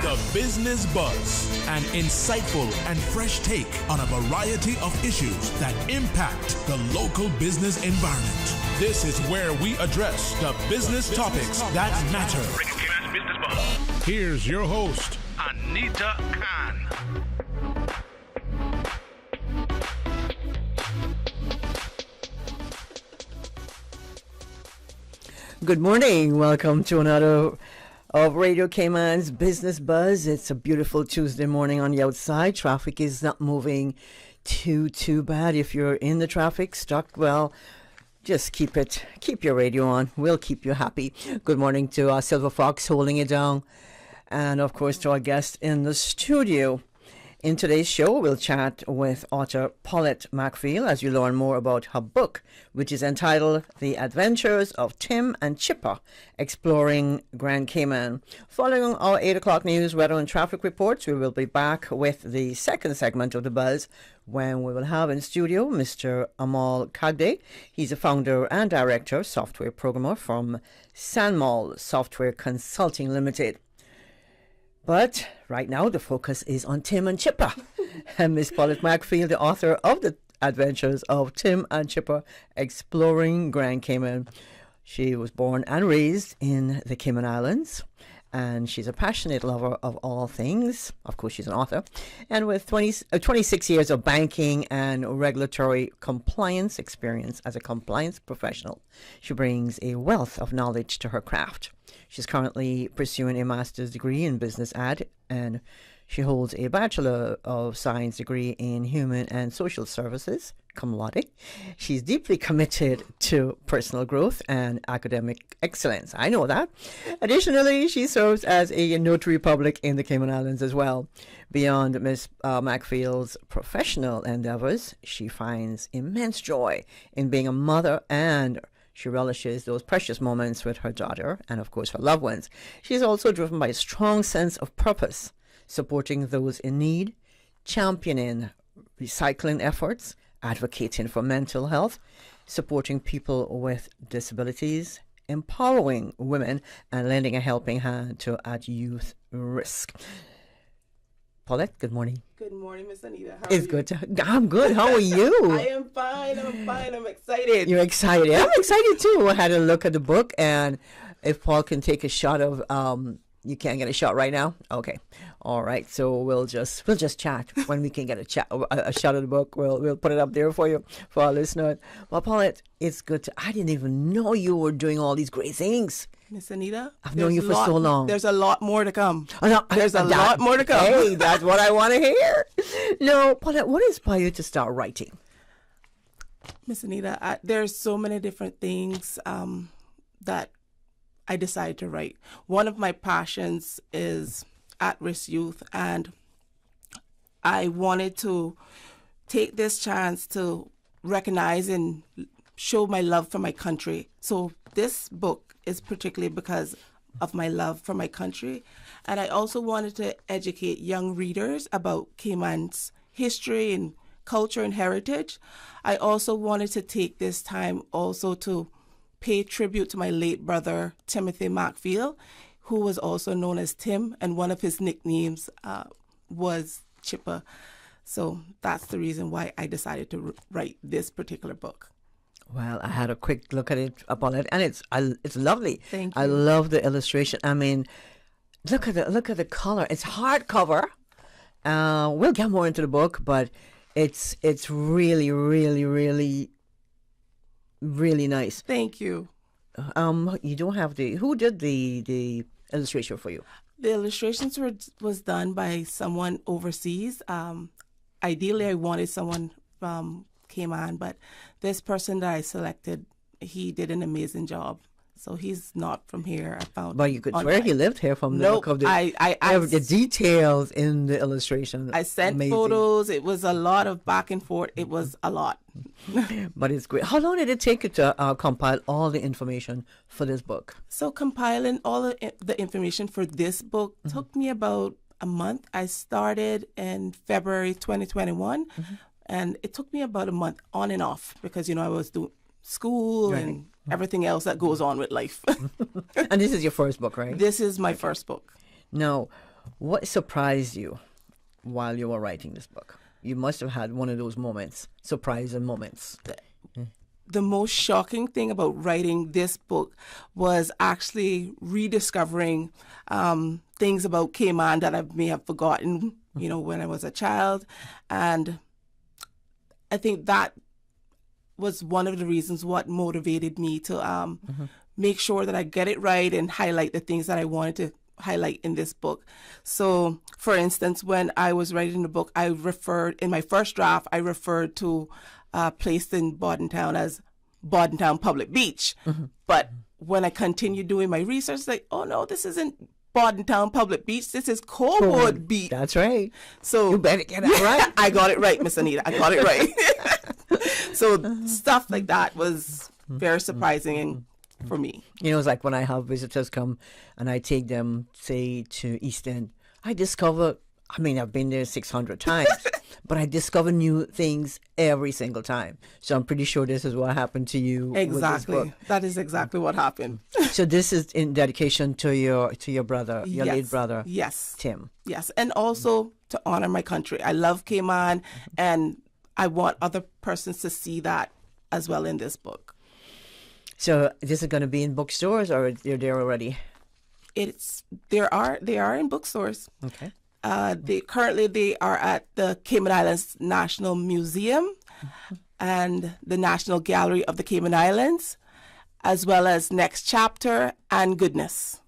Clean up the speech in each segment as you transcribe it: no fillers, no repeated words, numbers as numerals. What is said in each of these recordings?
The Business Buzz, an insightful and fresh take on a variety of issues that impact the local business environment. This is where we address the business topics that matter. Here's your host, Anita Khan. Good morning. Welcome to another of Radio Cayman's Business Buzz. It's a beautiful Tuesday morning on the outside. Traffic is not moving too bad. If you're in the traffic, stuck, well, just keep your radio on. We'll keep you happy. Good morning to Silver Fox holding it down. And of course to our guest in the studio. In today's show, we'll chat with author Paulette McField as you learn more about her book, which is entitled The Adventures of Tim and Chipper, Exploring Grand Cayman. Following our 8 o'clock news, weather and traffic reports, we will be back with the second segment of The Buzz, when we will have in studio Mr. Amal Kagde. He's a founder and director, software programmer from Sanmal Software Consulting Limited. But right now, the focus is on Tim and Chipper. And Miss Paulette McField, the author of The Adventures of Tim and Chipper, Exploring Grand Cayman. She was born and raised in the Cayman Islands, and she's a passionate lover of all things. Of course, she's an author. And with 26 years of banking and regulatory compliance experience as a compliance professional, she brings a wealth of knowledge to her craft. She's currently pursuing a master's degree in business ad, and she holds a Bachelor of Science degree in Human and Social Services, cum laude. She's deeply committed to personal growth and academic excellence. I know that. Additionally, she serves as a notary public in the Cayman Islands as well. Beyond Ms. McField's professional endeavors, she finds immense joy in being a mother, and she relishes those precious moments with her daughter and, of course, her loved ones. She's also driven by a strong sense of purpose, supporting those in need, championing recycling efforts, advocating for mental health, supporting people with disabilities, empowering women, and lending a helping hand to at youth risk. Paulette, good morning. Good morning, Miss Anita. How it's are good. I'm good. How are you? I am fine. I'm excited. You're excited. I'm excited too. I had a look at the book, and if Paul can take a shot of, you can't get a shot right now. Okay, all right. So we'll just chat when we can get a shot of the book. We'll put it up there for you, for our listeners. Well, Paulette, it's good. I didn't even know you were doing all these great things. Miss Anita, I've known you for so long. There's a lot more to come. Oh, no, there's a lot more to come. Hey, that's what I want to hear. No, Paulette, what inspired you to start writing? Miss Anita, there's so many different things that I decided to write. One of my passions is at-risk youth, and I wanted to take this chance to recognize and show my love for my country. So this book is particularly because of my love for my country. And I also wanted to educate young readers about Cayman's history and culture and heritage. I also wanted to take this time also to pay tribute to my late brother, Timothy McField, who was also known as Tim, and one of his nicknames was Chipper. So that's the reason why I decided to write this particular book. Well, I had a quick look at it, upon it, and it's lovely. Thank you. I love the illustration. I mean, look at the color. It's hardcover. We'll get more into the book, but it's really, really, really, really nice. Thank you. You don't have who did the illustration for you? The illustrations was done by someone overseas. Ideally, I wanted someone from Cayman, but this person that I selected, he did an amazing job. So he's not from here. I found. But you could swear he lived here from the look of the the details in the illustration. I sent photos. It was a lot of back and forth. It was a lot. But it's great. How long did it take you to compile all the information for this book? So compiling all the information for this book took me about a month. I started in February 2021. And it took me about a month on and off because, I was doing school and everything else that goes on with life. And this is your first book, right? This is my first book. Now, What surprised you while you were writing this book? You must have had one of those moments, surprising moments. The most shocking thing about writing this book was actually rediscovering things about Cayman that I may have forgotten, when I was a child. And I think that was one of the reasons what motivated me to make sure that I get it right and highlight the things that I wanted to highlight in this book. So, for instance, when I was writing the book, in my first draft, I referred to a place in Bordentown as Bordentown Public Beach. But when I continued doing my research, like, oh no, this isn't Bordentown Public Beach. This is Coalwood Beach. That's right. So you better get it right. I got it right, Miss Anita. I got it right. So stuff like that was very surprising for me. It's like when I have visitors come and I take them, say, to East End, I've been there 600 times, but I discover new things every single time. So I'm pretty sure this is what happened to you. Exactly. With this book. That is exactly what happened. So this is in dedication to your brother, your late brother. Yes. Tim. Yes. And also to honor my country. I love Cayman, and I want other persons to see that as well in this book. So this is going to be in bookstores, or they're there already? They are in bookstores. Okay. They are at the Cayman Islands National Museum and the National Gallery of the Cayman Islands, as well as Next Chapter and Goodness.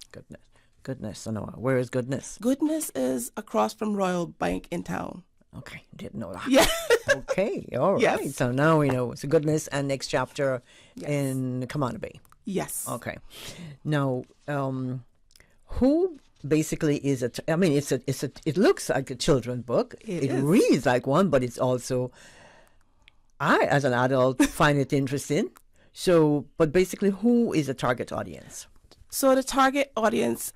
Goodness. I know. Where is Goodness? Goodness is across from Royal Bank in town. Okay, didn't know that. Yeah. Okay, all right. Yes. So now we know. So Goodness and Next Chapter in Kamana Bay. Yes. Okay. Now, who basically is it? I mean, it looks like a children's book. It reads like one, but it's also, I as an adult find it interesting. So, but basically, who is the target audience? So the target audience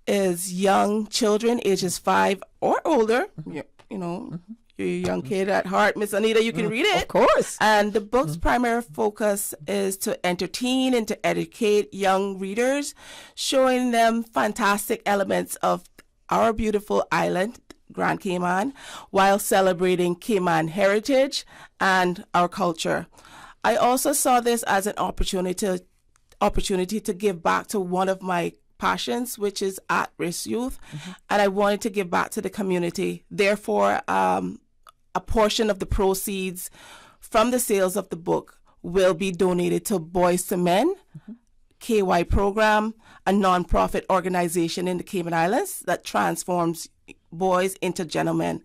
is young children, ages 5 or older. You're a young kid at heart, Miss Anita, you can read it. Of course. And the book's primary focus is to entertain and to educate young readers, showing them fantastic elements of our beautiful island, Grand Cayman, while celebrating Cayman heritage and our culture. I also saw this as an opportunity to give back to one of my passions, which is at-risk youth, and I wanted to give back to the community. Therefore, a portion of the proceeds from the sales of the book will be donated to Boys to Men, KY program, a non-profit organization in the Cayman Islands that transforms boys into gentlemen.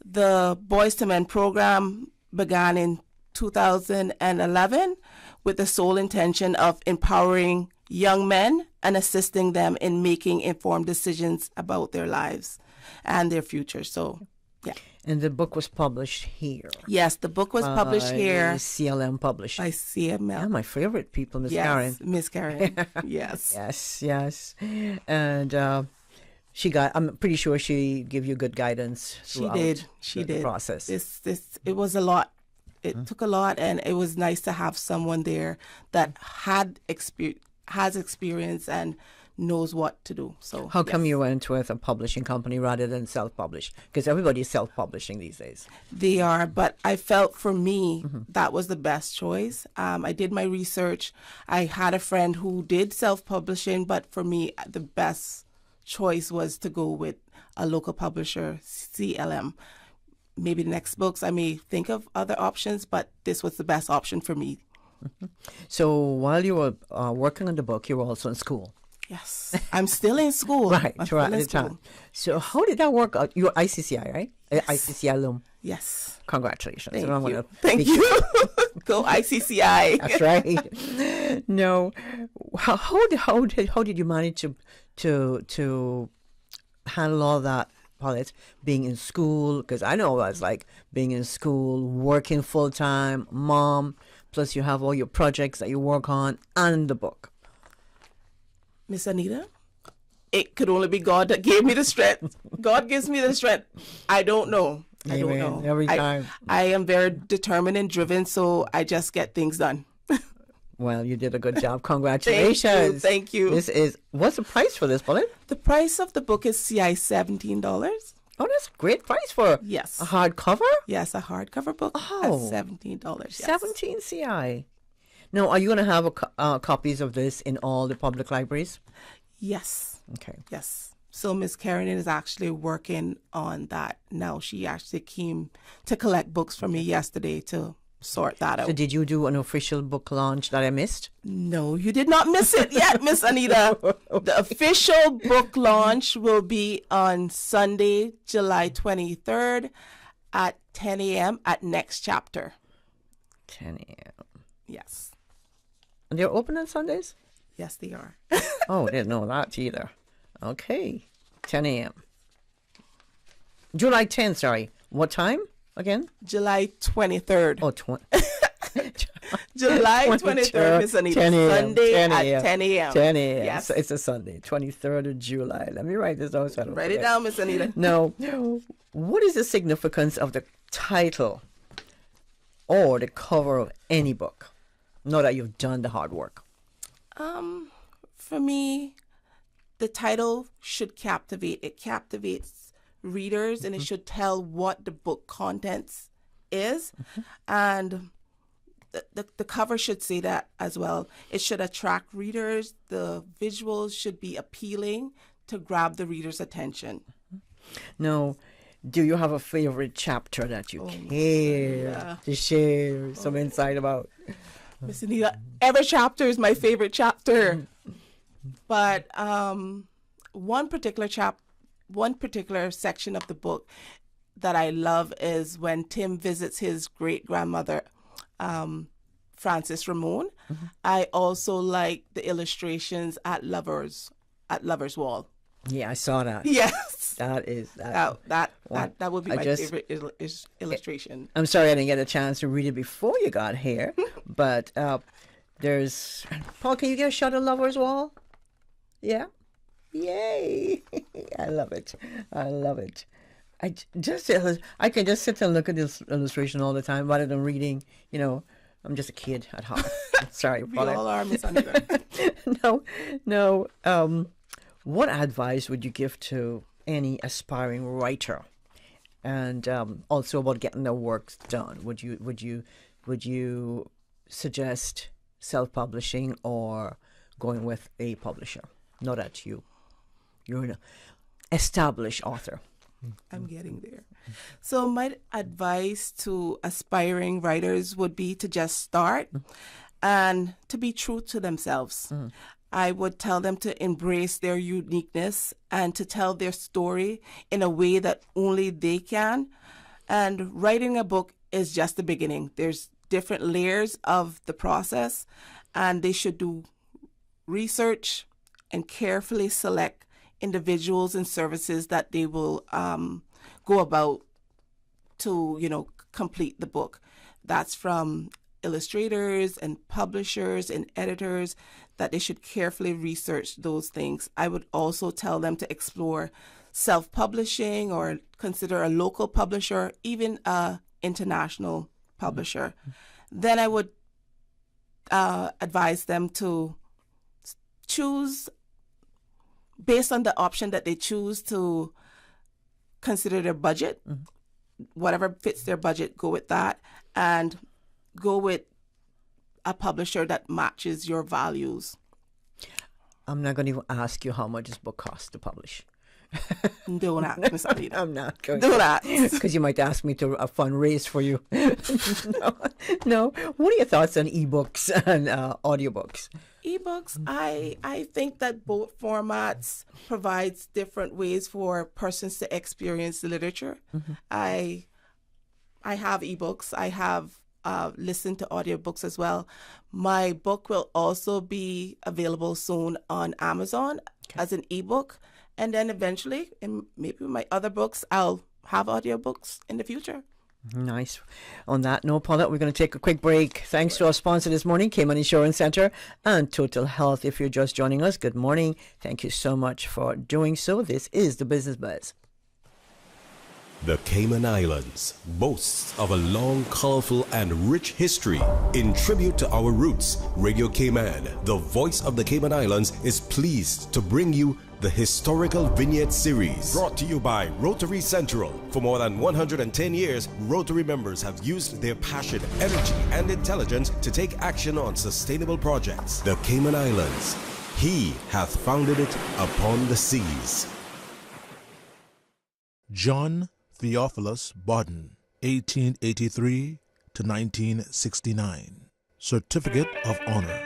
The Boys to Men program began in 2011 with the sole intention of empowering young men and assisting them in making informed decisions about their lives and their future. So, yeah. And the book was published here. Yes, the book was published here. CLM published. By CML. Yeah, my favorite people, Miss Karen. Miss Karen. Yes. Yes. And I'm pretty sure she gave you good guidance throughout the process. It was a lot. It took a lot, and it was nice to have someone there that has experience and knows what to do. So how come you went with a publishing company rather than self-published? Because everybody's self-publishing these days. They are, but I felt for me that was the best choice. I did my research. I had a friend who did self-publishing, but for me, the best choice was to go with a local publisher, CLM. Maybe the next books, I may think of other options, but this was the best option for me. So while you were working on the book, you were also in school. Yes, I'm still in school. Right, throughout the time. So how did that work out? You're ICCI, right? Yes. ICCI alum. Yes. Congratulations. Thank you. Go ICCI. That's right. No, how did you manage to handle all that? Paulette, being in school, because I know what it's like being in school, working full time, mom, plus you have all your projects that you work on and the book. Miss Anita, it could only be God that gave me the strength. God gives me the strength. I don't know. I don't know. Every time. I am very determined and driven, so I just get things done. Well, you did a good job. Congratulations. Thank you. What's the price for this, bullet? The price of the book is CI $17. Oh, that's a great price for Yes. a hardcover. Yes, a hardcover book Oh. at $17. Yes. 17 CI. Now, are you going to have copies of this in all the public libraries? Yes. Okay. Yes. So Miss Karen is actually working on that now. She actually came to collect books from me yesterday to sort that out. So did you do an official book launch that I missed? No, you did not miss it yet, Miss Anita. The official book launch will be on Sunday, July 23rd at 10 a.m. at Next Chapter. 10 a.m. Yes. And they're open on Sundays? Yes, they are. Oh, didn't know that either. Okay. 10 a.m. July 10th, sorry. What time again? July 23rd. Oh, July 23rd, Miss Anita. 10 a.m. Sunday 10 at a.m. 10 a.m. 10 a.m. Yes. So it's a Sunday, 23rd of July. Let me write this down. So I don't Write it forget. down, Miss Anita. Now, what is the significance of the title or the cover of any book? Know that you've done the hard work. For me, the title should captivate. It captivates readers, and it should tell what the book contents is. And the cover should say that as well. It should attract readers. The visuals should be appealing to grab the reader's attention. Now, do you have a favorite chapter that you care to share some insight about? Miss Anita, every chapter is my favorite chapter. But one particular section of the book that I love is when Tim visits his great-grandmother, Frances Ramon. I also like the illustrations at Lover's Wall. Yeah, I saw that. Yes. That would be my favorite illustration. I'm sorry I didn't get a chance to read it before you got here, but there's... Paul, can you get a shot of Lover's Wall? Yeah? Yay! I love it. I love it. I can just sit and look at this illustration all the time rather than reading. You know, I'm just a kid at heart. Sorry, we all are, Miss Anita. No. What advice would you give to any aspiring writer, and also about getting their works done? Would you suggest self-publishing or going with a publisher? Not that you're an established author. I'm getting there. So my advice to aspiring writers would be to just start and to be true to themselves. I would tell them to embrace their uniqueness and to tell their story in a way that only they can. And writing a book is just the beginning. There's different layers of the process, and they should do research and carefully select individuals and services that they will go about to, complete the book. That's from illustrators and publishers and editors, that they should carefully research those things. I would also tell them to explore self-publishing or consider a local publisher, even a international publisher. Then I would advise them to choose, based on the option that they choose, to consider their budget. Whatever fits their budget, go with that, and go with a publisher that matches your values. I'm not going to even ask you how much this book costs to publish. Do not, Miss Anita. I'm not going Do not. Because you might ask me to fundraise for you. No. What are your thoughts on ebooks and audiobooks? Ebooks, I think that both formats provides different ways for persons to experience the literature. I have ebooks. I have listened to audiobooks as well. My book will also be available soon on Amazon as an ebook. And then eventually, in maybe my other books, I'll have audiobooks in the future. Nice. On that note, Paulette, we're going to take a quick break. Thanks to our sponsor this morning, Cayman Insurance Center and Total Health. If you're just joining us, good morning. Thank you so much for doing so. This is the Business Buzz. The Cayman Islands boasts of a long, colorful, and rich history. In tribute to our roots, Radio Cayman, the voice of the Cayman Islands, is pleased to bring you the Historical Vignette Series, brought to you by Rotary Central. For more than 110 years, Rotary members have used their passion, energy, and intelligence to take action on sustainable projects. The Cayman Islands, He hath founded it upon the seas. John Theophilus Bodden, 1883 to 1969. Certificate of Honor.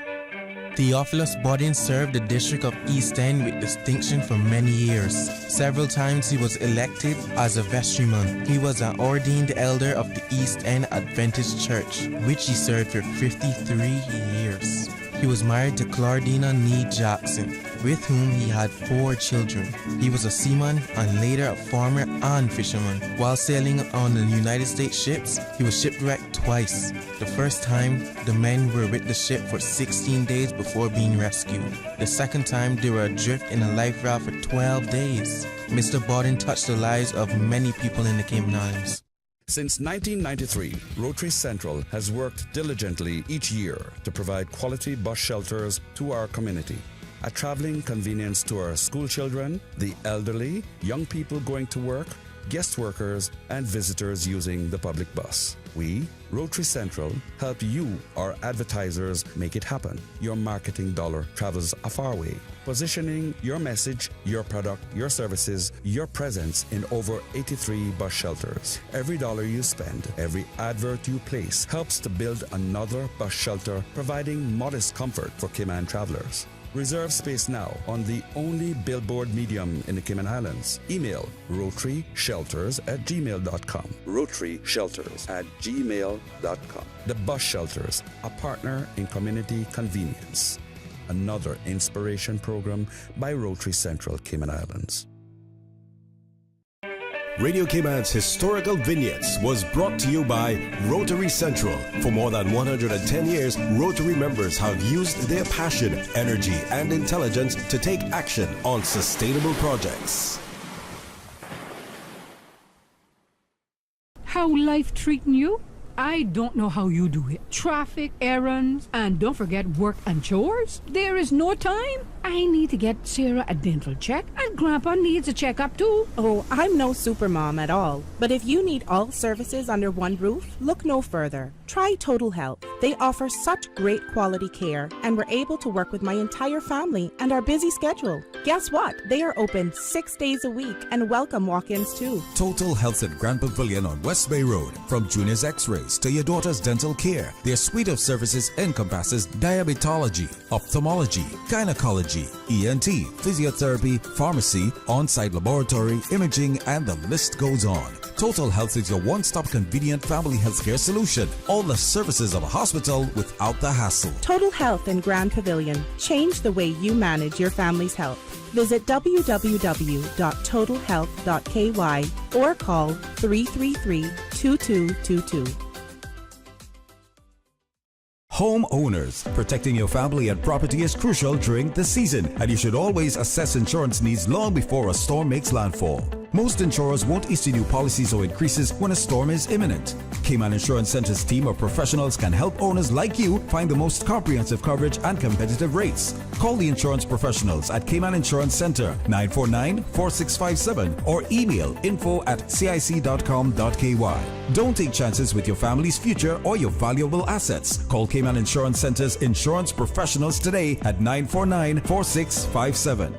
Theophilus Bodden served the District of East End with distinction for many years. Several times he was elected as a vestryman. He was an ordained elder of the East End Adventist Church, which he served for 53 years. He was married to Claudina Nee Jackson, with whom he had 4 children. He was a seaman and later a farmer and fisherman. While sailing on the United States ships, he was shipwrecked twice. The first time, the men were with the ship for 16 days before being rescued. The second time, they were adrift in a life raft for 12 days. Mr. Bodden touched the lives of many people in the Cayman Islands. Since 1993, Rotary Central has worked diligently each year to provide quality bus shelters to our community. A traveling convenience to our school children, the elderly, young people going to work, guest workers, and visitors using the public bus. We, Rotary Central, help you, our advertisers, make it happen. Your marketing dollar travels a far way, positioning your message, your product, your services, your presence in over 83 bus shelters. Every dollar you spend, every advert you place helps to build another bus shelter, providing modest comfort for Cayman travelers. Reserve space now on the only billboard medium in the Cayman Islands. Email rotaryshelters@gmail.com. rotaryshelters@gmail.com. The Bus Shelters, a partner in community convenience. Another inspiration program by Rotary Central Cayman Islands. Radio Cayman's Historical Vignettes was brought to you by Rotary Central. For more than 110 years, Rotary members have used their passion, energy, and intelligence to take action on sustainable projects. How life treating you? I don't know how you do it. Traffic, errands, and don't forget work and chores. There is no time. I need to get Sarah a dental check, and Grandpa needs a checkup too. Oh, I'm no supermom at all. But if you need all services under one roof, look no further. Try Total Health. They offer such great quality care, and we're able to work with my entire family and our busy schedule. Guess what? They are open 6 days a week and welcome walk-ins too. Total Health at Grand Pavilion on West Bay Road. From junior's x-rays to your daughter's dental care, their suite of services encompasses diabetology, ophthalmology, gynecology, ENT, physiotherapy, pharmacy, on-site laboratory, imaging, and the list goes on. Total Health is your one-stop convenient family healthcare solution. All the services of a hospital without the hassle. Total Health in Grand Pavilion. Change the way you manage your family's health. Visit www.totalhealth.ky or call 333-2222. Homeowners, protecting your family and property is crucial during the season, and you should always assess insurance needs long before a storm makes landfall. Most insurers won't issue new policies or increases when a storm is imminent. Cayman Insurance Center's team of professionals can help owners like you find the most comprehensive coverage and competitive rates. Call the insurance professionals at Cayman Insurance Center 949-4657 or email info@cic.com.ky. Don't take chances with your family's future or your valuable assets. Call Cayman Insurance Center's insurance professionals today at 949-4657.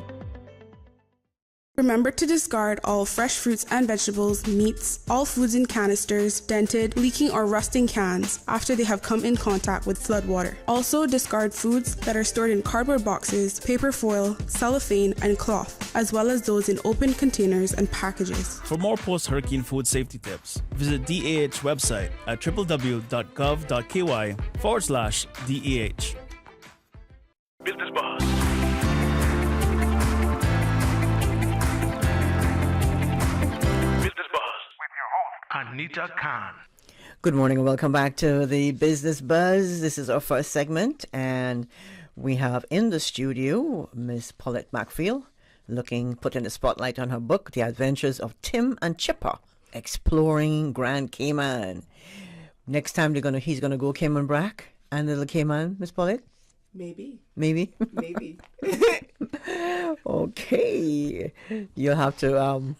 Remember to discard all fresh fruits and vegetables, meats, all foods in canisters, dented, leaking or rusting cans after they have come in contact with floodwater. Also discard foods that are stored in cardboard boxes, paper foil, cellophane, and cloth, as well as those in open containers and packages. For more post-hurricane food safety tips, visit DAH website at www.gov.ky/DAH. Business Buzz. Anita Khan. Good morning and welcome back to the Business Buzz. This is our first segment, and we have in the studio Miss Paulette Macfield putting the spotlight on her book, The Adventures of Tim and Chipper. Exploring Grand Cayman. Next time he's gonna go Cayman Brac and Little Cayman, Miss Paulette? Maybe. Maybe? Maybe. Okay. You'll have to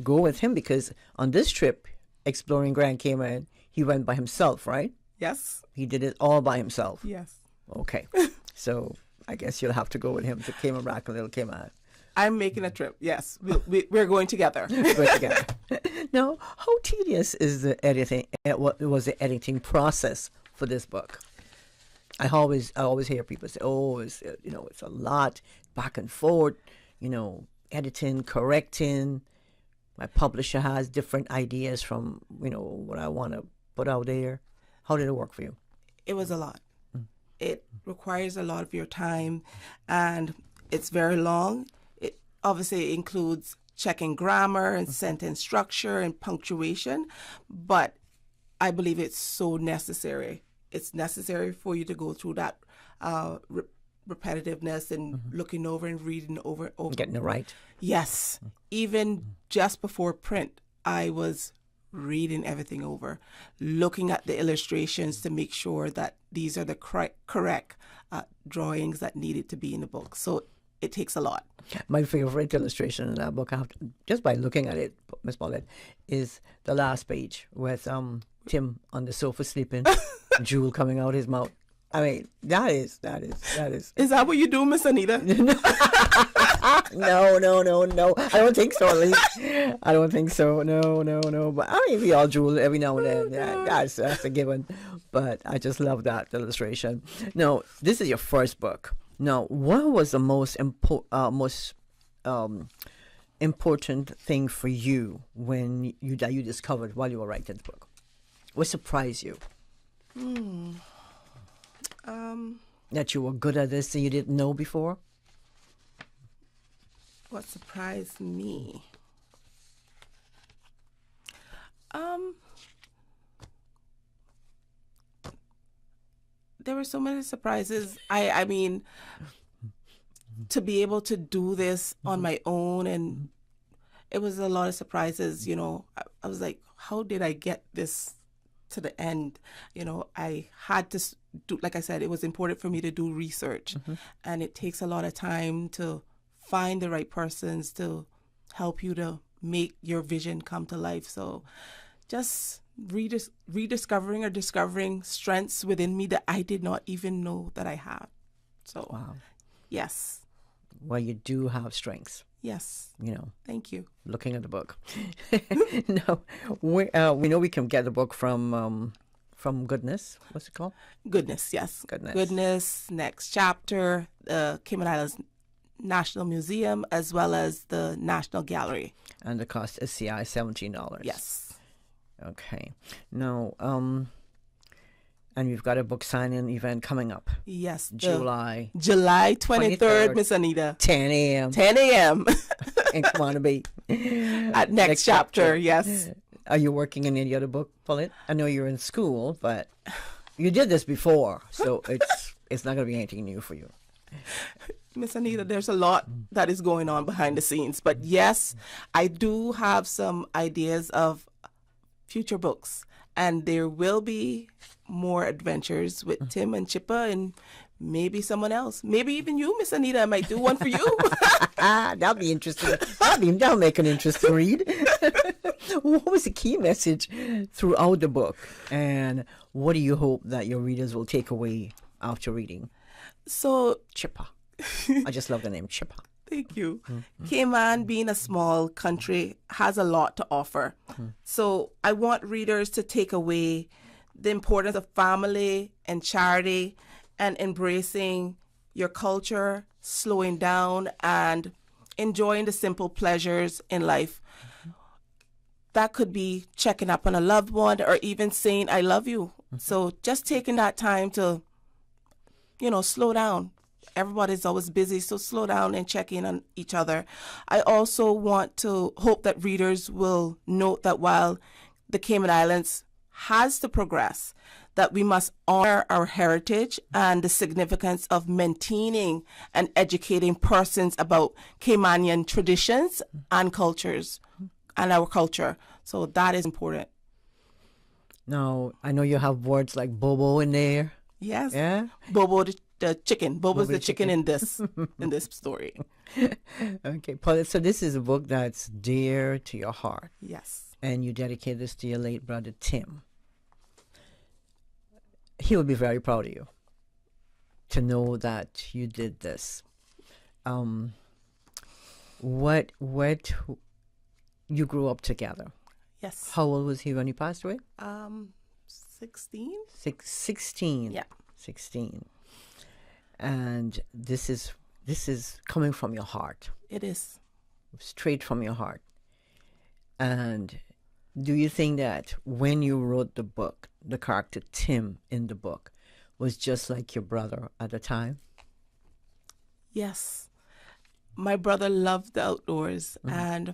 go with him, because on this trip, exploring Grand Cayman, he went by himself, right? Yes. He did it all by himself. Yes. Okay. So I guess you'll have to go with him to Cayman Brac and Little Cayman. I'm making a trip. Yes. We're going together. Now, how tedious is the editing? What was the editing process for this book? I always hear people say, "Oh, it's a lot back and forth, editing, correcting." My publisher has different ideas from what I want to put out there. How did it work for you? It was a lot. It requires a lot of your time, and it's very long. It obviously includes checking grammar and sentence structure and punctuation, but I believe it's so necessary. It's necessary for you to go through that repetitiveness and looking over and reading over. Getting it right. Yes. Even just before print, I was reading everything over, looking at the illustrations to make sure that these are the correct drawings that needed to be in the book. So it takes a lot. My favorite illustration in that book, just by looking at it, Miss Paulette, is the last page with Tim on the sofa sleeping, jewel coming out his mouth. I mean, that is. Is that what you do, Miss Anita? No. I don't think so, at least. I don't think so. No. But I mean, we all drool every now and then. That's a given. But I just love that illustration. Now, this is your first book. Now, what was the most important thing for you when you discovered while you were writing the book? What surprised you? That you were good at this and you didn't know before? What surprised me? There were so many surprises. I mean, to be able to do this on my own, and it was a lot of surprises. I was like, how did I get this to the end? I had to do, like I said, it was important for me to do research, and it takes a lot of time to find the right persons to help you to make your vision come to life. So just rediscovering or discovering strengths within me that I did not even know that I had. So, wow. Yes. Well, you do have strengths. Yes. Thank you. Looking at the book. Now, we know we can get the book from Goodness. What's it called? Goodness, yes. Goodness, Next Chapter, the Cayman Islands National Museum, as well as the National Gallery. And the cost is CI $17. Yes. Okay. Now, and we've got a book signing event coming up. Yes. July 23rd, Miss Anita. 10 a.m. 10 a.m. in Quantabay. At Next Chapter, yes. Are you working in any other book, Paulette? I know you're in school, but you did this before, so it's not going to be anything new for you. Miss Anita, there's a lot that is going on behind the scenes. But yes, I do have some ideas of future books. And there will be more adventures with Tim and Chippa and maybe someone else. Maybe even you, Miss Anita. I might do one for you. That'll be interesting. That'll make an interesting read. What was the key message throughout the book? And what do you hope that your readers will take away after reading? So, Chippa. I just love the name Chippa. Thank you. Cayman, being a small country, has a lot to offer. So I want readers to take away the importance of family and charity and embracing your culture, slowing down, and enjoying the simple pleasures in life. That could be checking up on a loved one or even saying, I love you. So just taking that time to, slow down. Everybody's always busy, so slow down and check in on each other. I also want to hope that readers will note that while the Cayman Islands has to progress, that we must honor our heritage and the significance of maintaining and educating persons about Caymanian traditions and cultures. and our culture. So that is important. Now, I know you have words like Bobo in there. Yes. Yeah. Bobo the chicken. Bobo's Bobo the the chicken chicken. in this story. Okay, Paulette, so this is a book that's dear to your heart. Yes. And you dedicate this to your late brother, Tim. He would be very proud of you to know that you did this. What you grew up together. Yes. How old was he when he passed away? 16. 16. Yeah. 16. And this is coming from your heart. It is. Straight from your heart. And do you think that when you wrote the book, the character Tim in the book was just like your brother at the time? Yes. My brother loved the outdoors, and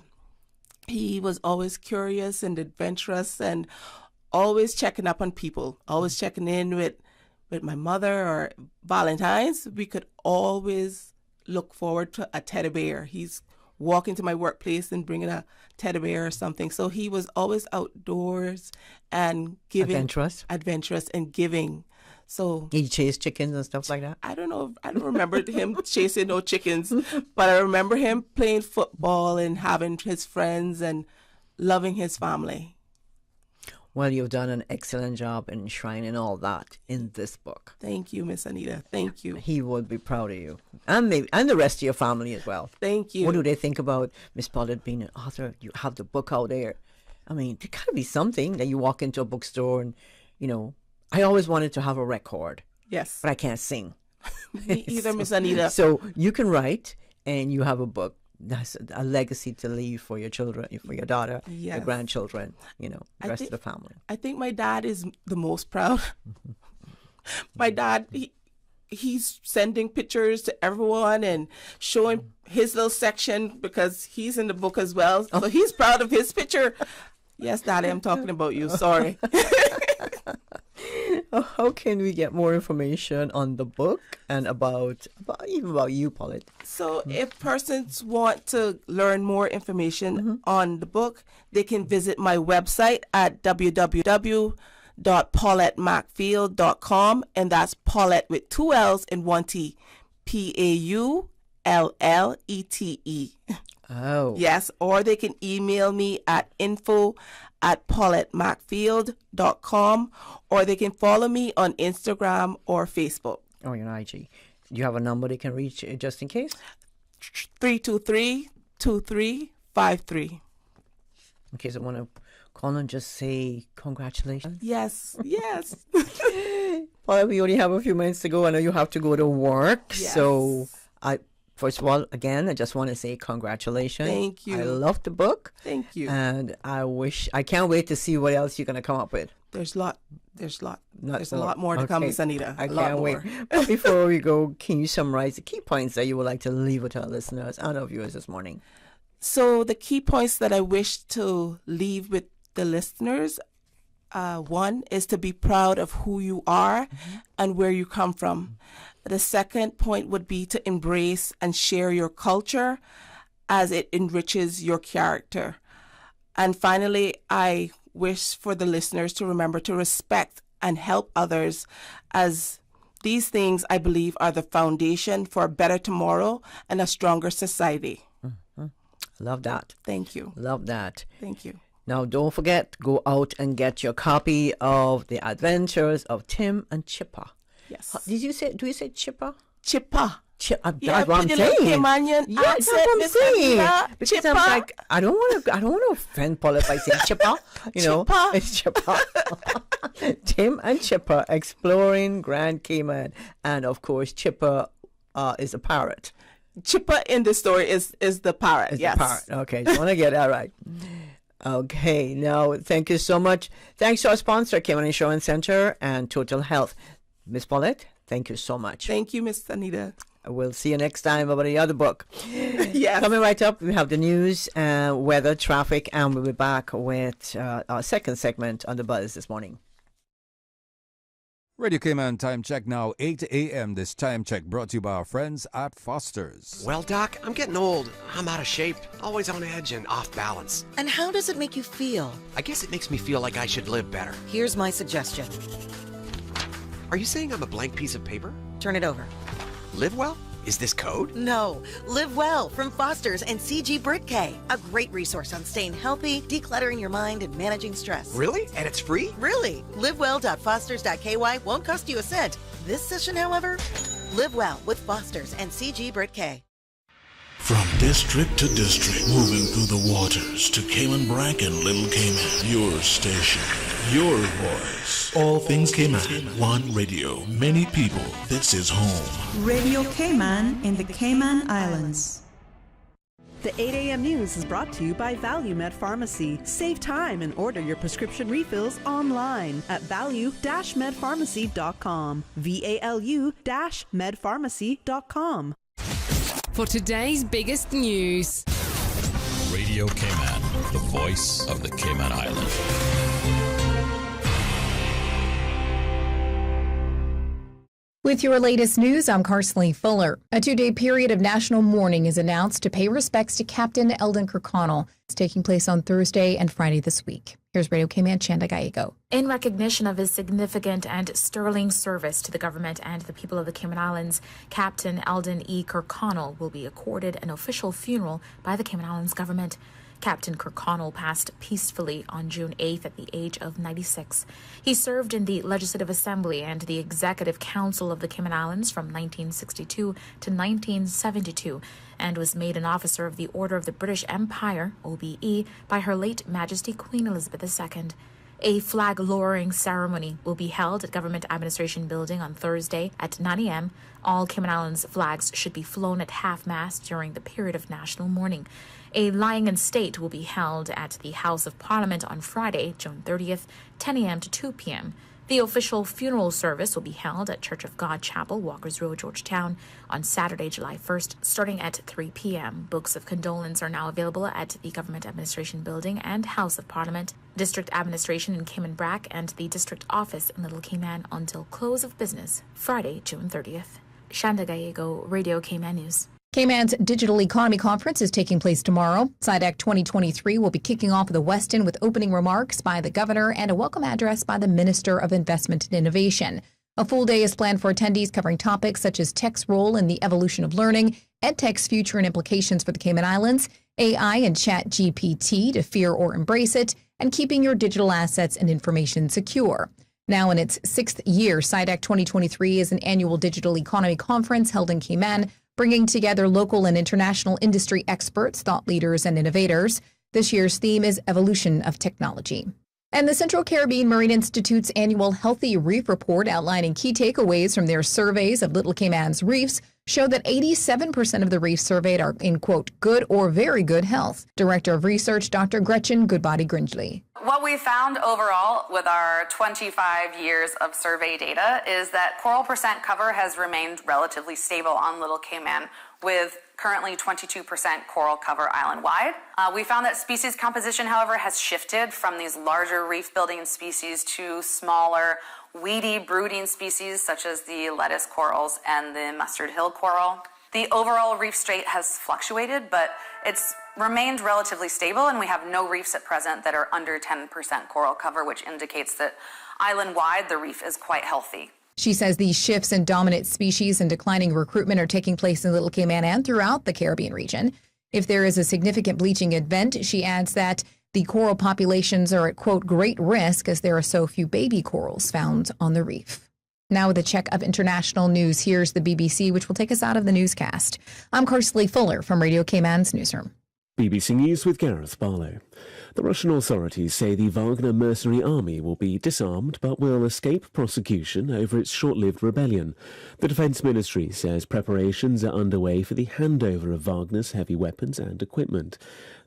he was always curious and adventurous and always checking up on people, always checking in with my mother, or Valentine's. We could always look forward to a teddy bear. He's walking to my workplace and bringing a teddy bear or something. So he was always outdoors and giving. Adventurous and giving. So he chased chickens and stuff like that? I don't know. I don't remember him chasing no chickens, but I remember him playing football and having his friends and loving his family. Well, you've done an excellent job enshrining all that in this book. Thank you, Miss Anita. Thank you. He would be proud of you. And the rest of your family as well. Thank you. What do they think about Miss Paulette being an author? You have the book out there. I mean, there gotta be something that you walk into a bookstore and, I always wanted to have a record. Yes. But I can't sing. Me either, Miss Anita. So you can write and you have a book. That's a legacy to leave for your children, for your daughter, your grandchildren, the rest of the family. I think my dad is the most proud. My dad, he's sending pictures to everyone and showing his little section because he's in the book as well. So he's proud of his picture. Yes, Daddy, I'm talking about you. Sorry. How can we get more information on the book and about you, Paulette? So if persons want to learn more information on the book, they can visit my website at www.paulettemacfield.com, and that's Paulette with 2 L's and 1 T. PAULLETE. Oh. Yes, or they can email me at info@paulettemacfield.com, or they can follow me on Instagram or Facebook. Oh, you're on IG. Do you have a number they can reach just in case? 323-2353. In case I want to call and just say congratulations. Yes, yes. Well, we only have a few minutes to go. I know you have to go to work. Yes. So first of all, again, I just want to say congratulations. Thank you. I love the book. Thank you. And I can't wait to see what else you're going to come up with. There's a lot more to come, Miss Anita. I can't wait. But before we go, can you summarize the key points that you would like to leave with our listeners and our viewers this morning? So the key points that I wish to leave with the listeners, one is to be proud of who you are and where you come from. The second point would be to embrace and share your culture as it enriches your character. And finally, I wish for the listeners to remember to respect and help others, as these things, I believe, are the foundation for a better tomorrow and a stronger society. Love that. Thank you. Love that. Thank you. Now, don't forget, go out and get your copy of The Adventures of Tim and Chipper. Yes. Do you say Chipper? Chipper. That's what I'm saying. That's what I'm saying. Because I'm like, I don't want to offend Paula by saying Chipper. Chipper. It's Chipper. Tim and Chipper exploring Grand Cayman, and of course, Chipper is a parrot. Chipper in the story is the parrot. It's yes. the parrot. Okay, just want to get that right. Okay, now thank you so much. Thanks to our sponsor, Cayman Insurance Center and Total Health. Miss Paulette, thank you so much. Thank you, Miss Anita. We'll see you next time about the other book. Yes. Coming right up, we have the news, weather, traffic, and we'll be back with our second segment on The Buzz this morning. Radio Cayman time check now, 8 a.m. This time check brought to you by our friends at Foster's. Well, Doc, I'm getting old. I'm out of shape, always on edge and off balance. And how does it make you feel? I guess it makes me feel like I should live better. Here's my suggestion. Are you saying I'm a blank piece of paper? Turn it over. Live well? Is this code? No. Live Well from Foster's and CG BritK. A great resource on staying healthy, decluttering your mind, and managing stress. Really? And it's free? Really. LiveWell.Fosters.ky won't cost you a cent. This session, however, live well with Foster's and CG BritK. From district to district, moving through the waters to Cayman Brac and Little Cayman. Your station, your voice. All things Cayman. One radio, many people. This is home. Radio Cayman in the Cayman Islands. The 8 a.m. news is brought to you by ValueMed Pharmacy. Save time and order your prescription refills online at value-medpharmacy.com. VALU-medpharmacy.com. For today's biggest news. Radio Cayman, the voice of the Cayman Islands. With your latest news, I'm Carsley Fuller. A 2-day period of national mourning is announced to pay respects to Captain Eldon Kirkconnell. It's taking place on Thursday and Friday this week. Here's Radio Cayman Chanda Gallego. In recognition of his significant and sterling service to the government and the people of the Cayman Islands, Captain Eldon E. Kirkconnell will be accorded an official funeral by the Cayman Islands government. Captain Kirkconnell passed peacefully on June 8th at the age of 96. He served in the Legislative Assembly and the Executive Council of the Cayman Islands from 1962 to 1972 and was made an officer of the Order of the British Empire, OBE, by Her late Majesty Queen Elizabeth II. A flag-lowering ceremony will be held at Government Administration Building on Thursday at 9 a.m. All Cayman Islands flags should be flown at half-mast during the period of national mourning. A lying in state will be held at the House of Parliament on Friday, June 30th, 10 a.m. to 2 p.m. The official funeral service will be held at Church of God Chapel, Walkers Road, Georgetown, on Saturday, July 1st, starting at 3 p.m. Books of condolence are now available at the Government Administration Building and House of Parliament, District Administration in Cayman Brac, and the District Office in Little Cayman until close of business, Friday, June 30th. Shanda Gallego, Radio Cayman News. Cayman's Digital Economy Conference is taking place tomorrow. SIDEC 2023 will be kicking off the Westin with opening remarks by the governor and a welcome address by the Minister of Investment and Innovation. A full day is planned for attendees covering topics such as tech's role in the evolution of learning, EdTech's future and implications for the Cayman Islands, AI and ChatGPT to fear or embrace it, and keeping your digital assets and information secure. Now in its 6th year, SIDEC 2023 is an annual digital economy conference held in Cayman, bringing together local and international industry experts, thought leaders, and innovators. This year's theme is Evolution of Technology. And the Central Caribbean Marine Institute's annual Healthy Reef Report outlining key takeaways from their surveys of Little Cayman's reefs show that 87% of the reefs surveyed are in, quote, good or very good health. Director of Research, Dr. Gretchen Goodbody-Gringely. What we found overall with our 25 years of survey data is that coral percent cover has remained relatively stable on Little Cayman, with currently 22% coral cover island-wide. We found that species composition, however, has shifted from these larger reef-building species to smaller, weedy brooding species such as the lettuce corals and the mustard hill coral. The overall reef state has fluctuated, but it's remained relatively stable, and we have no reefs at present that are under 10% coral cover, which indicates that island-wide the reef is quite healthy. She says these shifts in dominant species and declining recruitment are taking place in Little Cayman and throughout the Caribbean region. If there is a significant bleaching event, she adds that the coral populations are at, quote, great risk as there are so few baby corals found on the reef. Now with a check of international news, here's the BBC, which will take us out of the newscast. I'm Carsley Fuller from Radio Cayman's newsroom. BBC News with Gareth Barlow. The Russian authorities say the Wagner mercenary army will be disarmed but will escape prosecution over its short-lived rebellion. The Defence Ministry says preparations are underway for the handover of Wagner's heavy weapons and equipment.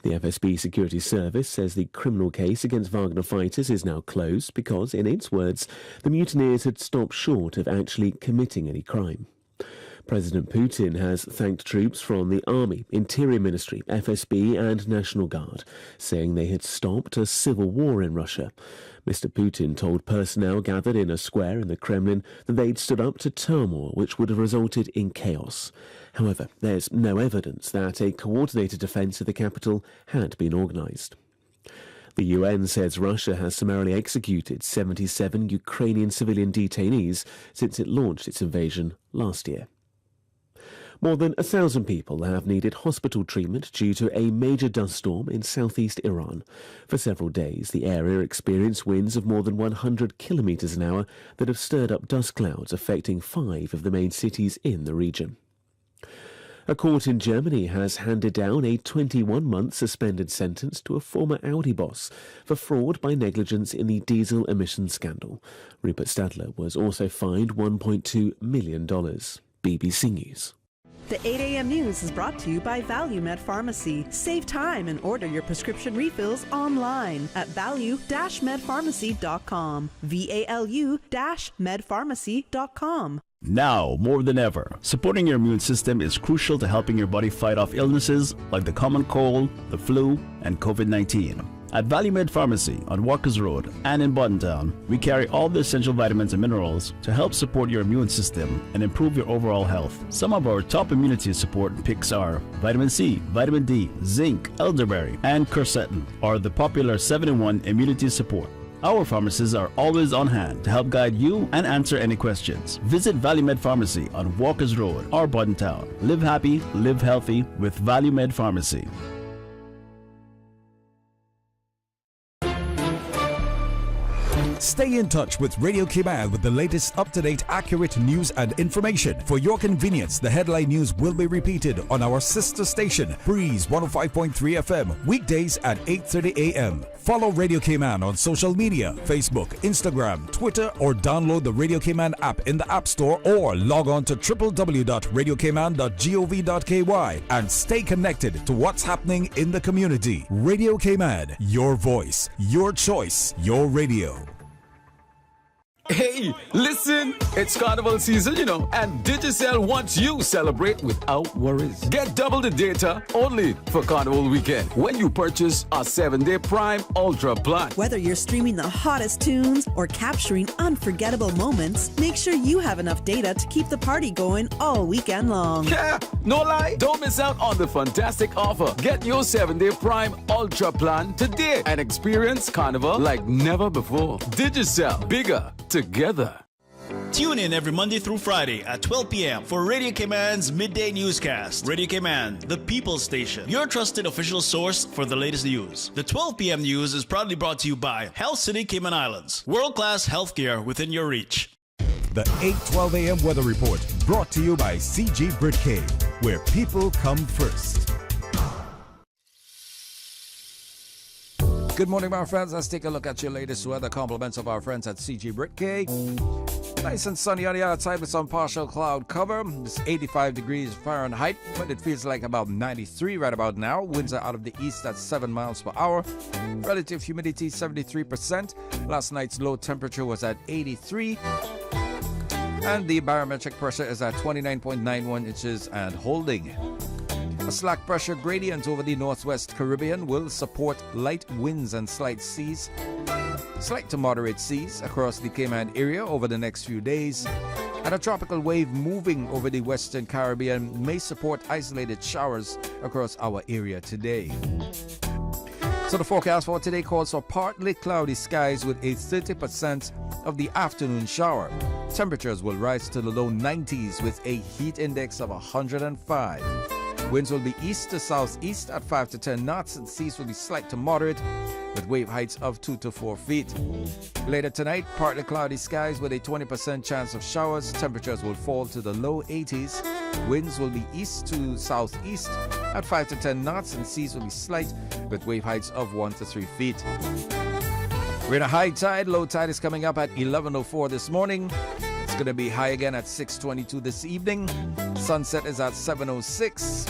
The FSB Security Service says the criminal case against Wagner fighters is now closed because, in its words, the mutineers had stopped short of actually committing any crime. President Putin has thanked troops from the Army, Interior Ministry, FSB and National Guard, saying they had stopped a civil war in Russia. Mr. Putin told personnel gathered in a square in the Kremlin that they'd stood up to turmoil which would have resulted in chaos. However, there's no evidence that a coordinated defence of the capital had been organised. The UN says Russia has summarily executed 77 Ukrainian civilian detainees since it launched its invasion last year. More than 1,000 people have needed hospital treatment due to a major dust storm in southeast Iran. For several days, the area experienced winds of more than 100 kilometres an hour that have stirred up dust clouds affecting 5 of the main cities in the region. A court in Germany has handed down a 21-month suspended sentence to a former Audi boss for fraud by negligence in the diesel emissions scandal. Rupert Stadler was also fined $1.2 million. BBC News. The 8 a.m. news is brought to you by ValueMed Pharmacy. Save time and order your prescription refills online at value-medpharmacy.com. VALU-medpharmacy.com. Now, more than ever, supporting your immune system is crucial to helping your body fight off illnesses like the common cold, the flu, and COVID-19. At ValueMed Pharmacy on Walkers Road and in Buttontown, we carry all the essential vitamins and minerals to help support your immune system and improve your overall health. Some of our top immunity support picks are vitamin C, vitamin D, zinc, elderberry, and quercetin, or the popular 7-in-1 immunity support. Our pharmacists are always on hand to help guide you and answer any questions. Visit ValueMed Pharmacy on Walkers Road or Buttontown. Live happy, live healthy with ValueMed Pharmacy. Stay in touch with Radio Cayman with the latest up-to-date, accurate news and information. For your convenience, the headline news will be repeated on our sister station, Breeze 105.3 FM, weekdays at 8:30 a.m. Follow Radio Cayman on social media, Facebook, Instagram, Twitter, or download the Radio Cayman app in the App Store or log on to www.radiocayman.gov.ky and stay connected to what's happening in the community. Radio Cayman, your voice, your choice, your radio. Hey, listen, it's carnival season, you know, and Digicel wants you to celebrate without worries. Get double the data only for carnival weekend when you purchase a 7-day Prime Ultra plan. Whether you're streaming the hottest tunes or capturing unforgettable moments, make sure you have enough data to keep the party going all weekend long. Yeah, no lie, don't miss out on the fantastic offer. Get your 7-day Prime Ultra plan today and experience carnival like never before. Digicel, bigger together. Tune in every Monday through Friday at 12 p.m. for Radio Cayman's Midday Newscast. Radio Cayman, the People's Station, your trusted official source for the latest news. The 12 p.m. news is proudly brought to you by Health City Cayman Islands. World-class healthcare within your reach. The 8:12 a.m. weather report brought to you by CG Britcay, where people come first. Good morning, my friends. Let's take a look at your latest weather. Compliments of our friends at CG Britcay. Nice and sunny on the outside with some partial cloud cover. It's 85 degrees Fahrenheit, but it feels like about 93 right about now. Winds are out of the east at 7 miles per hour. Relative humidity 73%. Last night's low temperature was at 83. And the barometric pressure is at 29.91 inches and holding. A slack pressure gradient over the northwest Caribbean will support light winds and slight to moderate seas across the Cayman area over the next few days. And a tropical wave moving over the western Caribbean may support isolated showers across our area today. So the forecast for today calls for partly cloudy skies with a 30% of the afternoon shower. Temperatures will rise to the low 90s with a heat index of 105. Winds will be east to southeast at 5 to 10 knots and seas will be slight to moderate with wave heights of 2 to 4 feet. Later tonight, partly cloudy skies with a 20% chance of showers. Temperatures will fall to the low 80s. Winds will be east to southeast at 5 to 10 knots and seas will be slight with wave heights of 1 to 3 feet. We're in a high tide. Low tide is coming up at 11:04 this morning. It's going to be high again at 6:22 this evening. Sunset is at 7:06.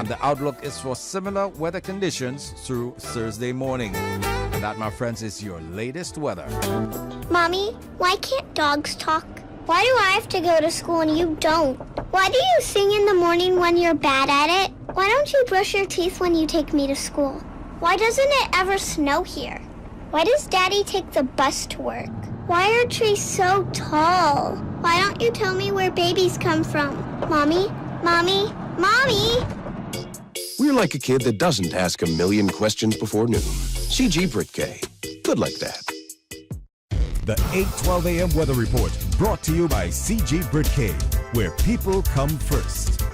And the outlook is for similar weather conditions through Thursday morning. And that, my friends, is your latest weather. Mommy, why can't dogs talk? Why do I have to go to school and you don't? Why do you sing in the morning when you're bad at it? Why don't you brush your teeth when you take me to school? Why doesn't it ever snow here? Why does Daddy take the bus to work? Why are trees so tall? Why don't you tell me where babies come from? Mommy? Mommy? Mommy? We're like a kid that doesn't ask a million questions before noon. CG Britke. Good like that. The 8:12 a.m. weather report brought to you by CG Britke, where people come first.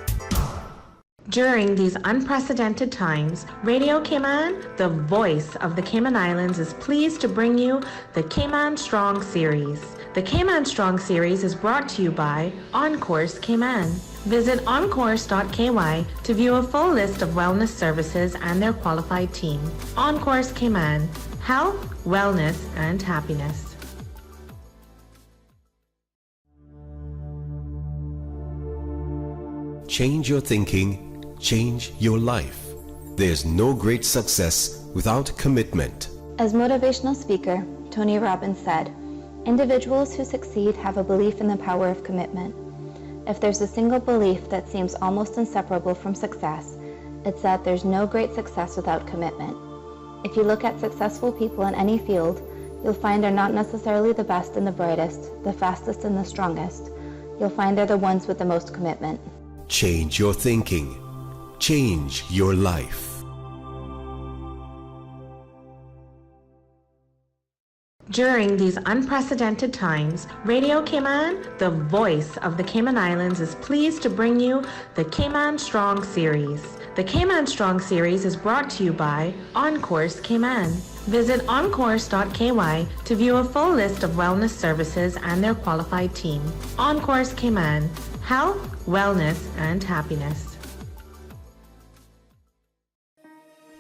During these unprecedented times, Radio Cayman, the voice of the Cayman Islands, is pleased to bring you the Cayman Strong Series. The Cayman Strong Series is brought to you by Encourse Cayman. Visit encourse.ky to view a full list of wellness services and their qualified team. Encourse Cayman, health, wellness, and happiness. Change your thinking, change your life. There's no great success without commitment. As motivational speaker Tony Robbins said, individuals who succeed have a belief in the power of commitment. If there's a single belief that seems almost inseparable from success, it's that there's no great success without commitment. If you look at successful people in any field, you'll find they're not necessarily the best and the brightest, the fastest and the strongest. You'll find they're the ones with the most commitment. Change your thinking. Change your life. During these unprecedented times, Radio Cayman, the voice of the Cayman Islands, is pleased to bring you the Cayman Strong Series. The Cayman Strong Series is brought to you by Encourse Cayman. Visit encourse.ky to view a full list of wellness services and their qualified team. Encourse Cayman, health, wellness, and happiness.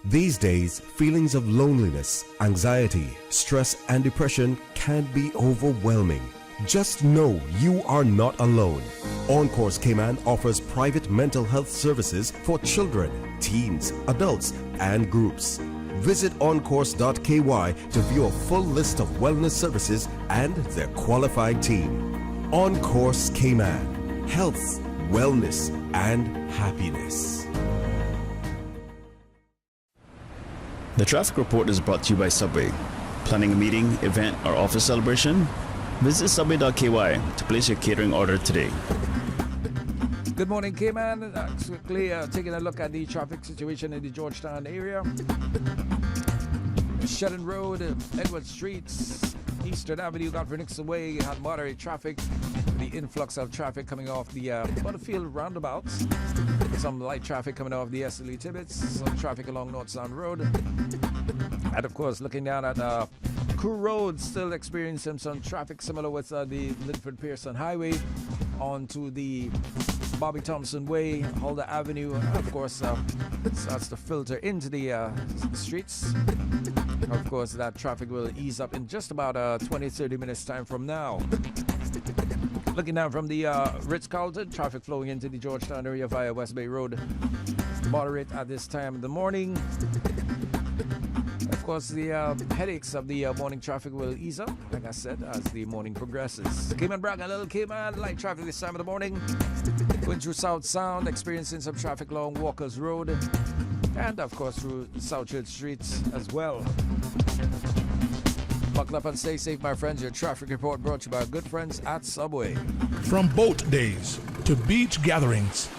These days, feelings of loneliness, anxiety, stress, and depression can be overwhelming. Just know you are not alone. Encourse Cayman offers private mental health services for children, teens, adults, and groups. Visit encourse.ky to view a full list of wellness services and their qualified team. Encourse Cayman, health, wellness, and happiness. The traffic report is brought to you by Subway. Planning a meeting, event, or office celebration? Visit subway.ky to place your catering order today. Good morning, Cayman. Quickly taking a look at the traffic situation in the Georgetown area. Shedden Road, Edward Street, Eastern Avenue, Godfrey Nixon Way had moderate traffic. The influx of traffic coming off the Butterfield roundabouts. Some light traffic coming off the SLE Tibbetts. Some traffic along North Sound Road. And of course, looking down at Crew Road, still experiencing some traffic similar with the Linford Pearson Highway onto the Bobby Thompson Way, Holder Avenue. And of course, starts to filter into the streets. Of course, that traffic will ease up in just about 20-30 minutes time from now. Looking down from the Ritz-Carlton, traffic flowing into the Georgetown area via West Bay Road. Moderate at this time of the morning. Of course, the headaches of the morning traffic will ease up, like I said, as the morning progresses. Cayman Braga, Little Cayman, light traffic this time of the morning. Going through South Sound, experiencing some traffic along Walker's Road. And of course through South Church Street as well. Buckle up and stay safe, my friends. Your traffic report brought to you by our good friends at Subway. From boat days to beach gatherings,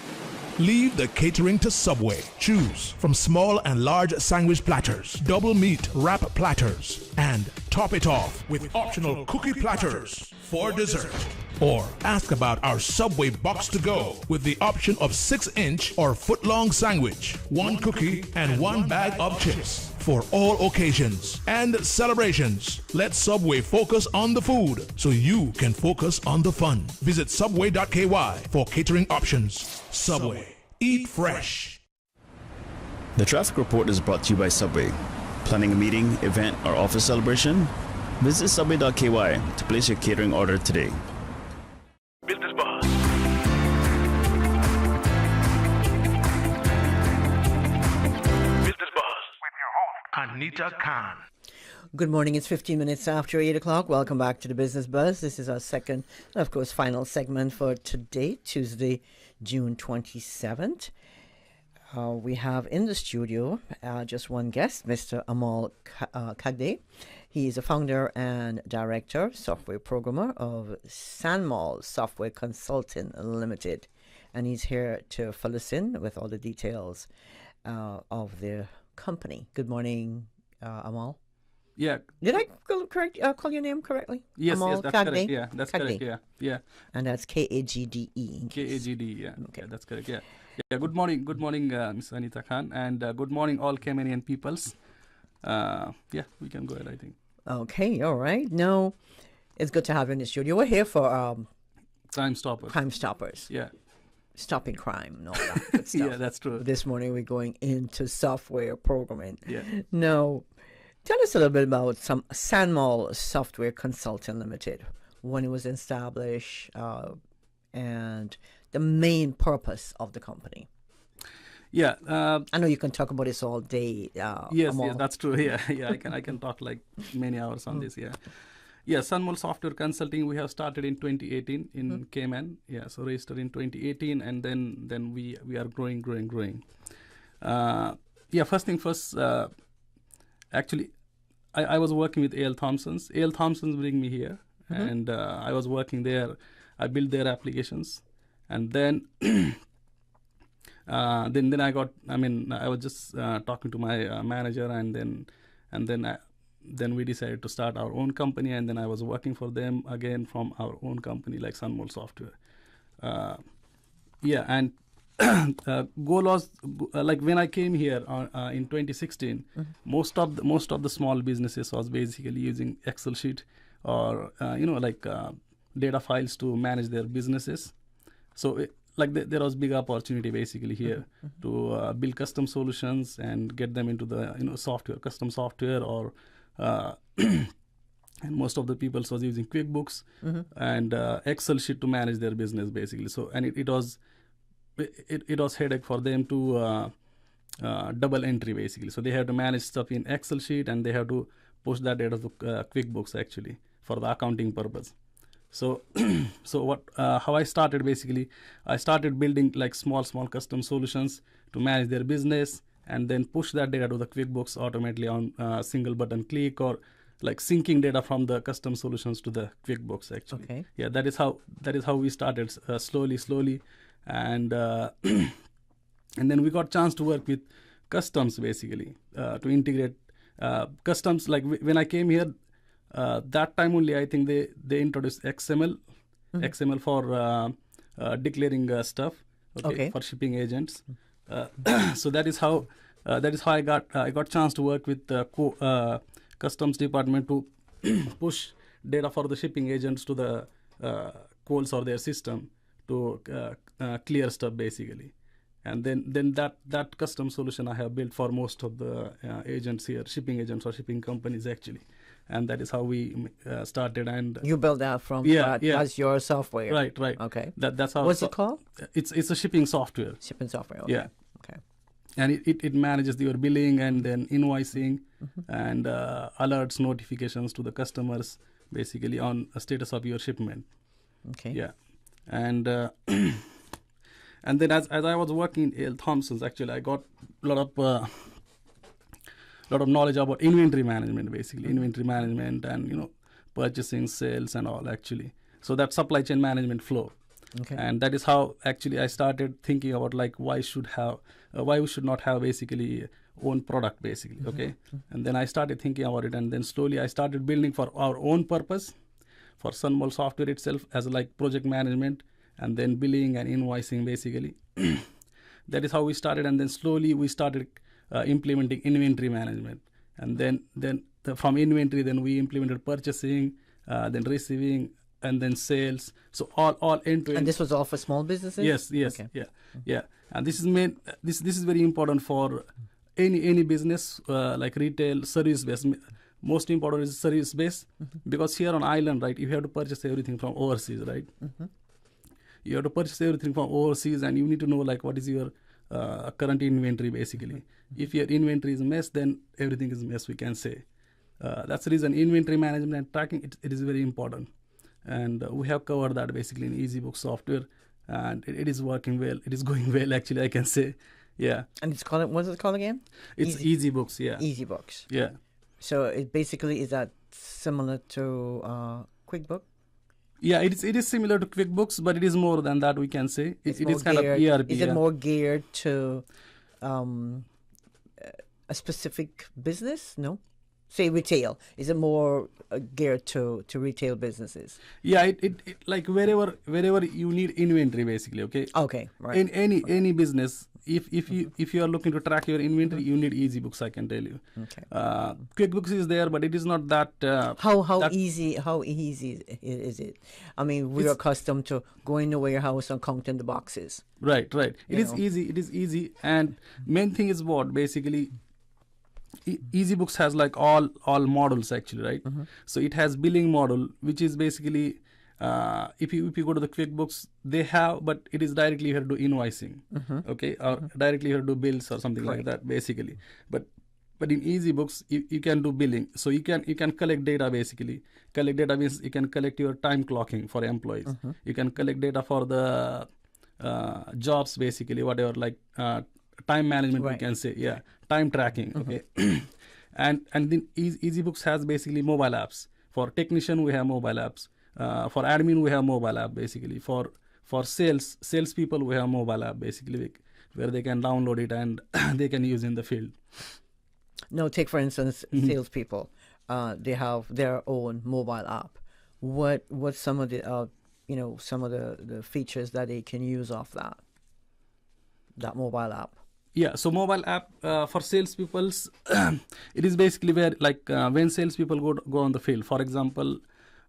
leave the catering to Subway. Choose from small and large sandwich platters, double meat wrap platters, and top it off with optional cookie platters for dessert. Or ask about our Subway box to go with the option of 6-inch or foot-long sandwich, 1 cookie, and 1 bag of chips for all occasions and celebrations. Let Subway focus on the food so you can focus on the fun. Visit subway.ky for catering options. Subway. Eat fresh. The traffic report is brought to you by Subway. Planning a meeting, event, or office celebration? Visit subway.ky to place your catering order today. Business Buzz. Business Buzz with your host, Anita Khan. Good morning. It's 15 minutes after 8 o'clock. Welcome back to the Business Buzz. This is our second, and of course, final segment for today, Tuesday, June 27th. We have in the studio just one guest, Mr. Amal Kagde. He is a founder and director, software programmer of Sanmol Software Consulting Limited. And he's here to fill us in with all the details of the company. Good morning, Amal. Yeah. Did I call your name correctly? Yes, Amal yes, that's Kagde? correct. Yeah, that's Kagde. correct. Yeah. And that's Kagde. Kagde, yeah. Okay, that's correct. Yeah. Yeah. Good morning, Ms. Anita Khan, and good morning, all Caymanian peoples. Yeah, we can go ahead, I think. Okay, all right. No, it's good to have you in the studio. We're here for Crime Stoppers. Crime Stoppers. Yeah. Stopping crime and all that good stuff. Yeah, that's true. This morning we're going into software programming. Yeah. Now, tell us a little bit about Sanmol Software Consulting Limited, when it was established, and the main purpose of the company. Yeah, I know you can talk about this all day. Yes, that's true. Yeah, I can talk like many hours on this. Yeah, Sanmol Software Consulting, we have started in 2018 in Cayman. Yeah, so registered in 2018, and then we are growing. Yeah, first thing first. Actually, I was working with A.L. Thompson's. A.L. Thompson's bring me here, and I was working there. I built their applications, and then then I got. I mean, I was just talking to my manager, and then we decided to start our own company, and then I was working for them again from our own company like Sanmol Software. Yeah, and goal was like when I came here in 2016, most of the small businesses was basically using Excel sheet or data files to manage their businesses. So there was big opportunity basically here to build custom solutions and get them into the software, custom software, or and most of the people was using QuickBooks and Excel sheet to manage their business basically. So and it was headache for them to double entry basically. So they have to manage stuff in Excel sheet and they have to push that data to QuickBooks actually for the accounting purpose. So how I started basically, I started building like small custom solutions to manage their business and then push that data to the QuickBooks automatically on single button click, or like syncing data from the custom solutions to the QuickBooks actually. Okay. Yeah, that is how we started slowly. And and then we got chance to work with customs basically to integrate customs. Like when I came here, that time only I think they introduced XML for declaring stuff for shipping agents. So that is how I got chance to work with the customs department to push data for the shipping agents to the codes or their system to clear stuff basically. And then that custom solution I have built for most of the agents here, shipping agents or shipping companies actually. And that is how we started. And you built that from scratch as your software. Right. Okay. That's how. What's it called? It's a shipping software. Shipping software. Okay. Yeah. Okay. And it manages your billing and then invoicing and alerts, notifications to the customers basically on a status of your shipment. Okay. Yeah. And and then as I was working in A.L. Thompson's, actually I got a lot of knowledge about inventory management basically, inventory management and purchasing, sales and all actually. So that supply chain management flow. Okay. And that is how actually I started thinking about like why we should not have basically own product basically. Okay. And then I started thinking about it, and then slowly I started building for our own purpose for Sanmol Software itself as like project management and then billing and invoicing basically. That is how we started, and then slowly we started implementing inventory management, and then from inventory then we implemented purchasing, then receiving, and then sales. So all end to end. And this was all for small businesses? Yes. Okay. Yeah. And this is very important for any business like retail, service based. Most important is service based, because here on island, right, you have to purchase everything from overseas, right? You have to purchase everything from overseas, and you need to know like what is your current inventory basically. If your inventory is a mess, then everything is a mess, we can say. That's the reason inventory management and tracking, it is very important. And we have covered that basically in EasyBooks software, and it is working well. It is going well, actually, I can say. Yeah. And it's called, what is it called again? It's EasyBooks, yeah. EasyBooks. Yeah. So it basically, is that similar to QuickBooks? Yeah, it is similar to QuickBooks, but it is more than that, we can say. It is kind of ERP. Is it more geared to a specific business? No? Say retail. Is it more geared to retail businesses? Yeah, it like wherever you need inventory, basically. Okay, right. In any business, if you are looking to track your inventory, you need EasyBooks, I can tell you. Okay. QuickBooks is there, but it is not that. How easy is it? I mean, we're accustomed to going to warehouse and counting the boxes. Right. It is easy, and main thing is what basically. EasyBooks has like all models, actually, right? So it has billing model, which is basically if you go to the QuickBooks, they have, but it is directly you have to do invoicing, or directly you have to do bills or something like that, basically. But in EasyBooks, you can do billing, so you can collect data, basically. Collect data means you can collect your time clocking for employees. You can collect data for the jobs, basically, whatever, like time management, we can say, time tracking, okay. and then EasyBooks has basically mobile apps. For technician, we have mobile apps. For admin, we have mobile app, basically. For salespeople, we have mobile app, basically, where they can download it and they can use in the field. No, take for instance, salespeople. They have their own mobile app. What's some of the some of the features that they can use off that mobile app? Yeah, so mobile app for salespeople, it is basically where, like, when salespeople go on the field. For example,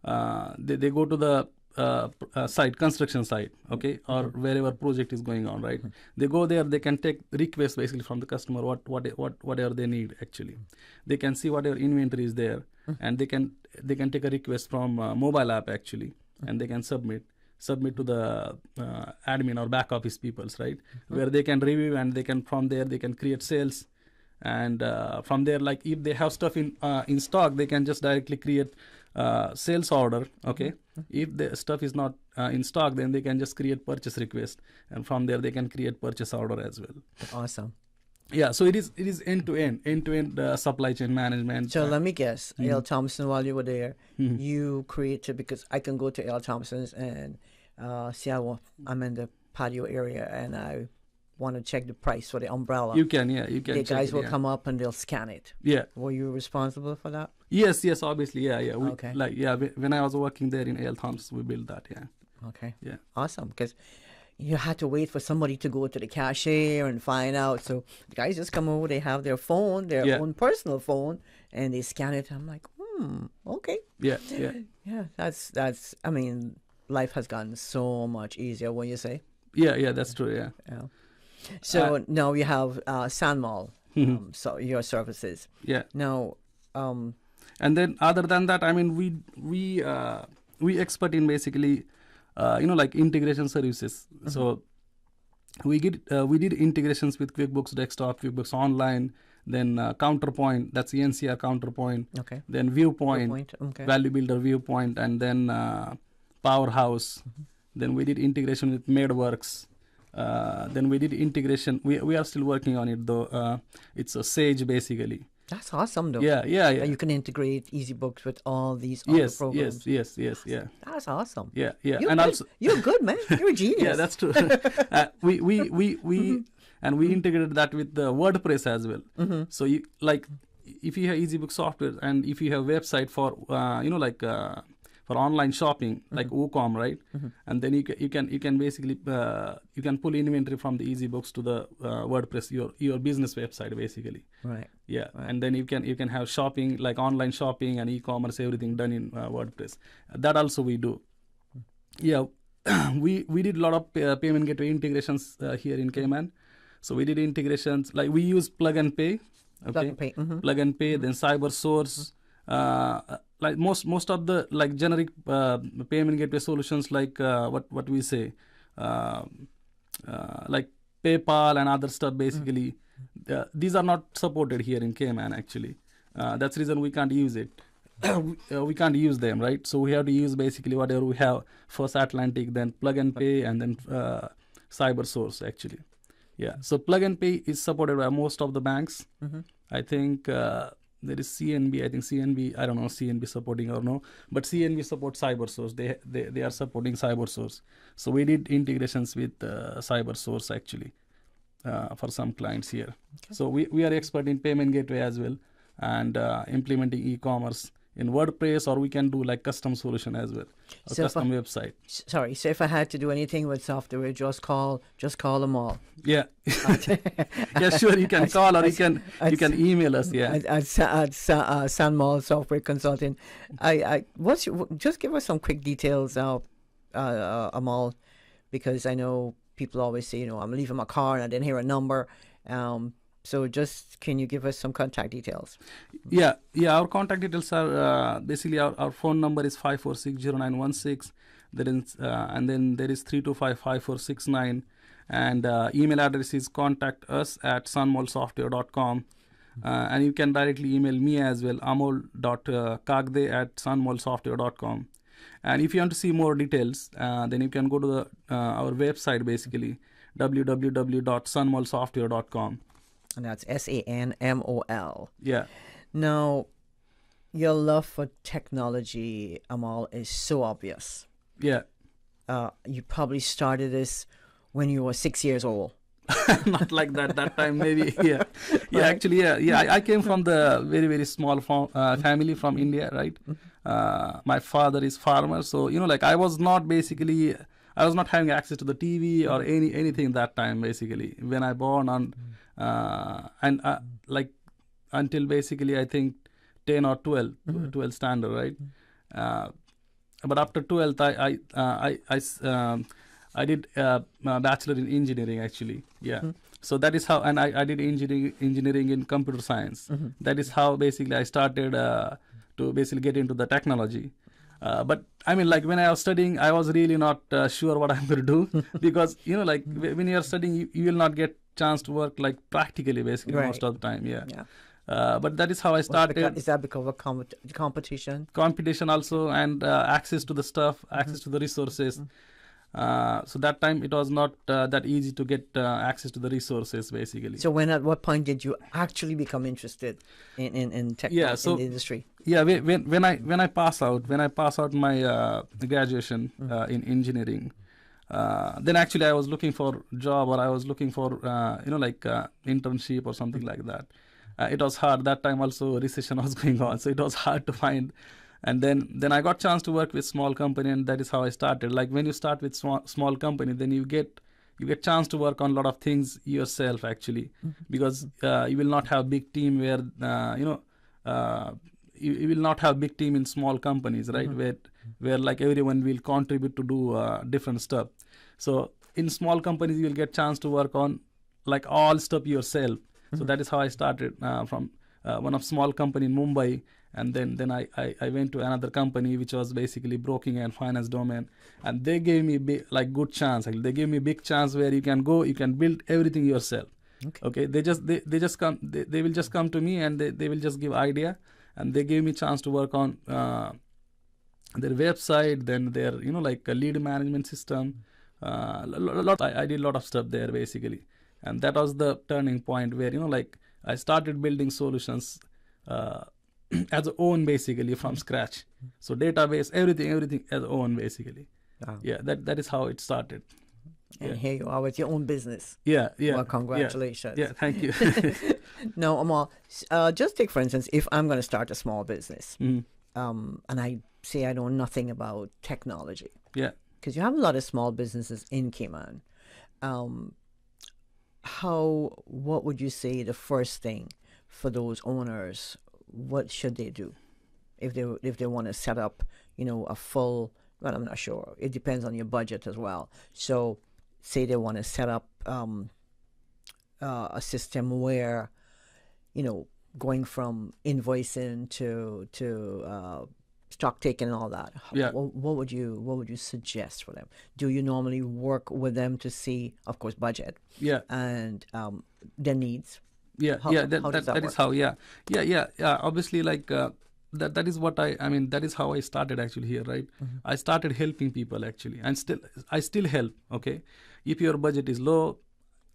they go to the site, construction site, okay, or wherever project is going on, right? They go there, they can take requests basically from the customer, whatever they need, actually. They can see whatever inventory is there, and they can take a request from mobile app, actually, and they can submit to the admin or back office peoples, right? Where they can review, and from there they can create sales, and from there, like, if they have stuff in stock, they can just directly create sales order, okay? If the stuff is not in stock, then they can just create purchase request, and from there they can create purchase order as well. Awesome. Yeah, so it is end-to-end supply chain management. So let me guess, L. Thompson, while you were there, you created, because I can go to L. Thompson's and see I'm in the patio area and I want to check the price for the umbrella. You can. The guys will come up and they'll scan it. Yeah. Were you responsible for that? Yes, obviously, yeah. Okay. When I was working there in L. Thompson, we built that, yeah. Okay. Yeah. Awesome, because you had to wait for somebody to go to the cashier and find out. So the guys just come over, they have their phone, their own personal phone, and they scan it. I'm like, okay. Yeah. Yeah, that's, I mean, life has gotten so much easier, what you say? Yeah, that's true, yeah. So now you have Sandmall, so your services. Yeah. Now, and then other than that, I mean, we expert in basically, like integration services. So we did integrations with QuickBooks Desktop, QuickBooks Online, then Counterpoint, that's the NCR Counterpoint. Okay. Then Viewpoint, okay. Value Builder Viewpoint, and then Powerhouse. Then we did integration with MadeWorks. Then we did integration. We are still working on it, though. It's a Sage, basically. That's awesome, though. Yeah. You can integrate EasyBooks with all these other programs. Yes. That's awesome. Yeah. You're good, man. You're a genius. Yeah, that's true. We integrated that with the WordPress as well. So if you have EasyBooks software and if you have website for for online shopping, like WooCom, right? And then you can basically you can pull inventory from the EasyBooks to the WordPress, your business website, basically. Right. Yeah, right. And then you can have shopping, like online shopping and e-commerce, everything done in WordPress. That also we do. Yeah, we did a lot of payment gateway integrations here in Cayman. So we did integrations, like we use Plug and Pay. Okay? Plug and Pay. Plug and Pay, then CyberSource. Like most of the like generic payment gateway solutions, like what we say, like PayPal and other stuff, basically. These are not supported here in Cayman, actually. That's the reason we can't use it. We can't use them, right? So we have to use basically whatever we have. First Atlantic, then Plug and Pay, and then CyberSource, actually. Yeah, so Plug and Pay is supported by most of the banks. I think there is CNB. I think CNB, I don't know CNB supporting or no, but CNB supports CyberSource. They are supporting CyberSource. So we did integrations with CyberSource, actually, for some clients here. Okay. So we are expert in payment gateway as well, and implementing e-commerce in WordPress, or we can do like custom solution as well, a custom website. Sorry, so if I had to do anything with software, just call them all. Yeah, yeah, sure. You can call, or you can email us. Yeah, at Sunmall Software Consulting. Just give us some quick details now, Amal, because I know people always say, I'm leaving my car and I didn't hear a number. So just can you give us some contact details? Yeah. Our contact details are basically our phone number is 5460916. And then there is 3255469, and email address is contactus@sunmallsoftware.com. And you can directly email me as well, amol.kagde@sunmallsoftware.com. And if you want to see more details, then you can go to our website, basically www.sunmallsoftware.com. And that's SANMOL. Yeah. Now, your love for technology, Amal, is so obvious. Yeah. You probably started this when you were 6 years old. Not like that. That time, maybe. Yeah. Yeah. Actually, yeah. I came from the very, very small family from India, right? My father is farmer, so I was not having access to the TV or anything that time, basically, when I born on. Until basically I think 10 or 12, 12 standard, right? But after 12th, I did a bachelor in engineering, actually. Yeah. So that is how, and I did engineering in computer science. That is how basically I started to basically get into the technology. But I mean, when I was studying, I was really not sure what I'm going to do, because when you are studying, you will not get chance to work practically, basically, right, most of the time. Yeah. But that is how I started. Is that because of competition? Competition also, and access to the stuff, access to the resources. So that time it was not that easy to get access to the resources, basically. So at what point did you actually become interested in tech, in the industry? Yeah, when I pass out my graduation in engineering, then actually I was looking for job, or I was looking for internship or something like that. It was hard that time. Also, recession was going on, so it was hard to find. And then I got chance to work with small company, and that is how I started. When you start with small company, then you get chance to work on a lot of things yourself, actually, because you will not have big team where you will not have big team in small companies, right? Where everyone will contribute to do different stuff. So in small companies, you will get chance to work on all stuff yourself. So that is how I started from one of small company in Mumbai, and then I went to another company which was basically broking and finance domain, and they gave me good chance. They gave me big chance where you can go, you can build everything yourself. Okay. They will just come to me, and they will just give idea, and they gave me chance to work on their website, then their a lead management system. I did a lot of stuff there, basically. And that was the turning point where, I started building solutions as a own, basically, from scratch. So database, everything as own, basically. Wow. Yeah, that is how it started. And here you are with your own business. Yeah. Well, congratulations. Yeah, thank you. Now, Amal, just take, for instance, if I'm going to start a small business, and I say I know nothing about technology. Yeah. Because you have a lot of small businesses in Cayman. What would you say the first thing for those owners? What should they do if they want to set up, a full? Well, I'm not sure. It depends on your budget as well. So, say they want to set up a system where, going from invoicing to stock taking and all that. Yeah. What would you suggest for them? Do you normally work with them to see, of course, budget? Yeah. And their needs? Yeah, How that does that is work? how. Yeah. Obviously, like that is what I mean. That is how I started actually here, right? I started helping people actually, and I still help. Okay, if your budget is low,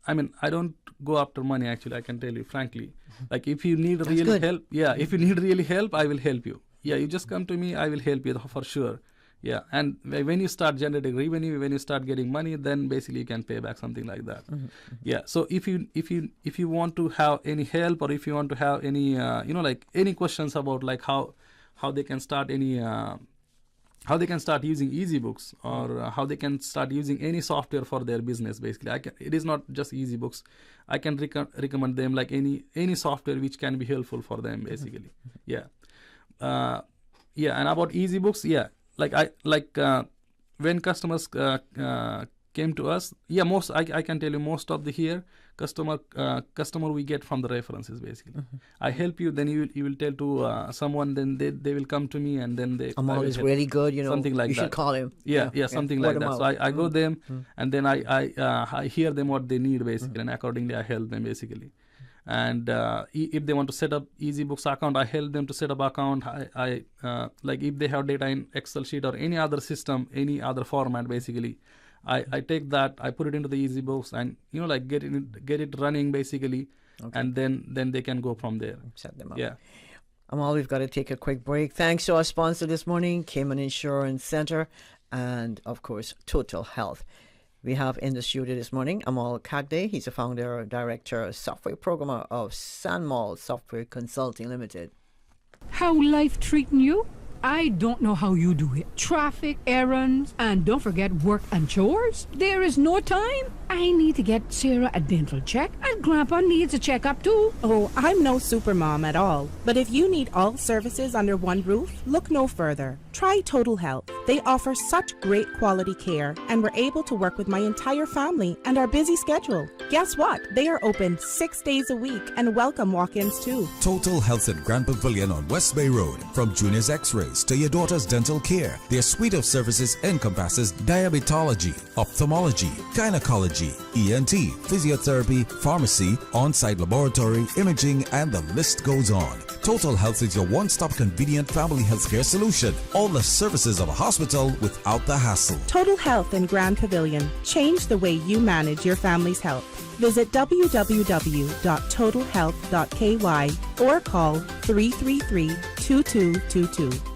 I mean, I don't go after money actually. I can tell you frankly. Like if you need really good. help, if you need really help, I will help you. Yeah, you just come to me, I will help you for sure. Yeah, and when you start generating revenue, when you start getting money, then basically you can pay back something like that. Yeah. So if you want to have any help, or if you want to have any like any questions about like how they can start any how they can start using EasyBooks, or how they can start using any software for their business, basically it is not just EasyBooks. I can recommend them like any software which can be helpful for them, basically. Yeah. And about EasyBooks, when customers came to us, most I can tell you most of the here customer we get from the references, basically. I help you, then you will tell to someone, then they will come to me, and then they Amal is really good, something like you that. should call him. Something like that. So I go them, and then I hear them what they need, basically, and accordingly I help them, basically. And if they want to set up EasyBooks account, I help them to set up account. I like if they have data in Excel sheet or any other system, any other format, basically, I take that, I put it into the EasyBooks, and like get it running, basically, and then they can go from there. Set them up. Yeah. Amal, we've got to take a quick break. Thanks to our sponsor this morning, Cayman Insurance Center, and of course Total Health. We have in the studio this morning Amal Kagde. He's a founder, director, software programmer of Sanmol Software Consulting Limited. How life treating you? I don't know how you do it. Traffic, errands, and don't forget work and chores. There is no time. I need to get Sarah a dental check, and Grandpa needs a checkup too. Oh, I'm no supermom at all. But if you need all services under one roof, look no further. Try Total Health. They offer such great quality care, and we're able to work with my entire family and our busy schedule. Guess what? They are open 6 days a week and welcome walk-ins too. Total Health at Grand Pavilion on West Bay Road. From Junior's X-rays to your daughter's dental care, their suite of services encompasses diabetology, ophthalmology, gynecology, ENT, physiotherapy, pharmacy, on-site laboratory, imaging, and the list goes on. Total Health is your one-stop convenient family healthcare solution. All the services of a hospital without the hassle. Total Health in Grand Pavilion. Change the way you manage your family's health. Visit www.totalhealth.ky or call 333-2222.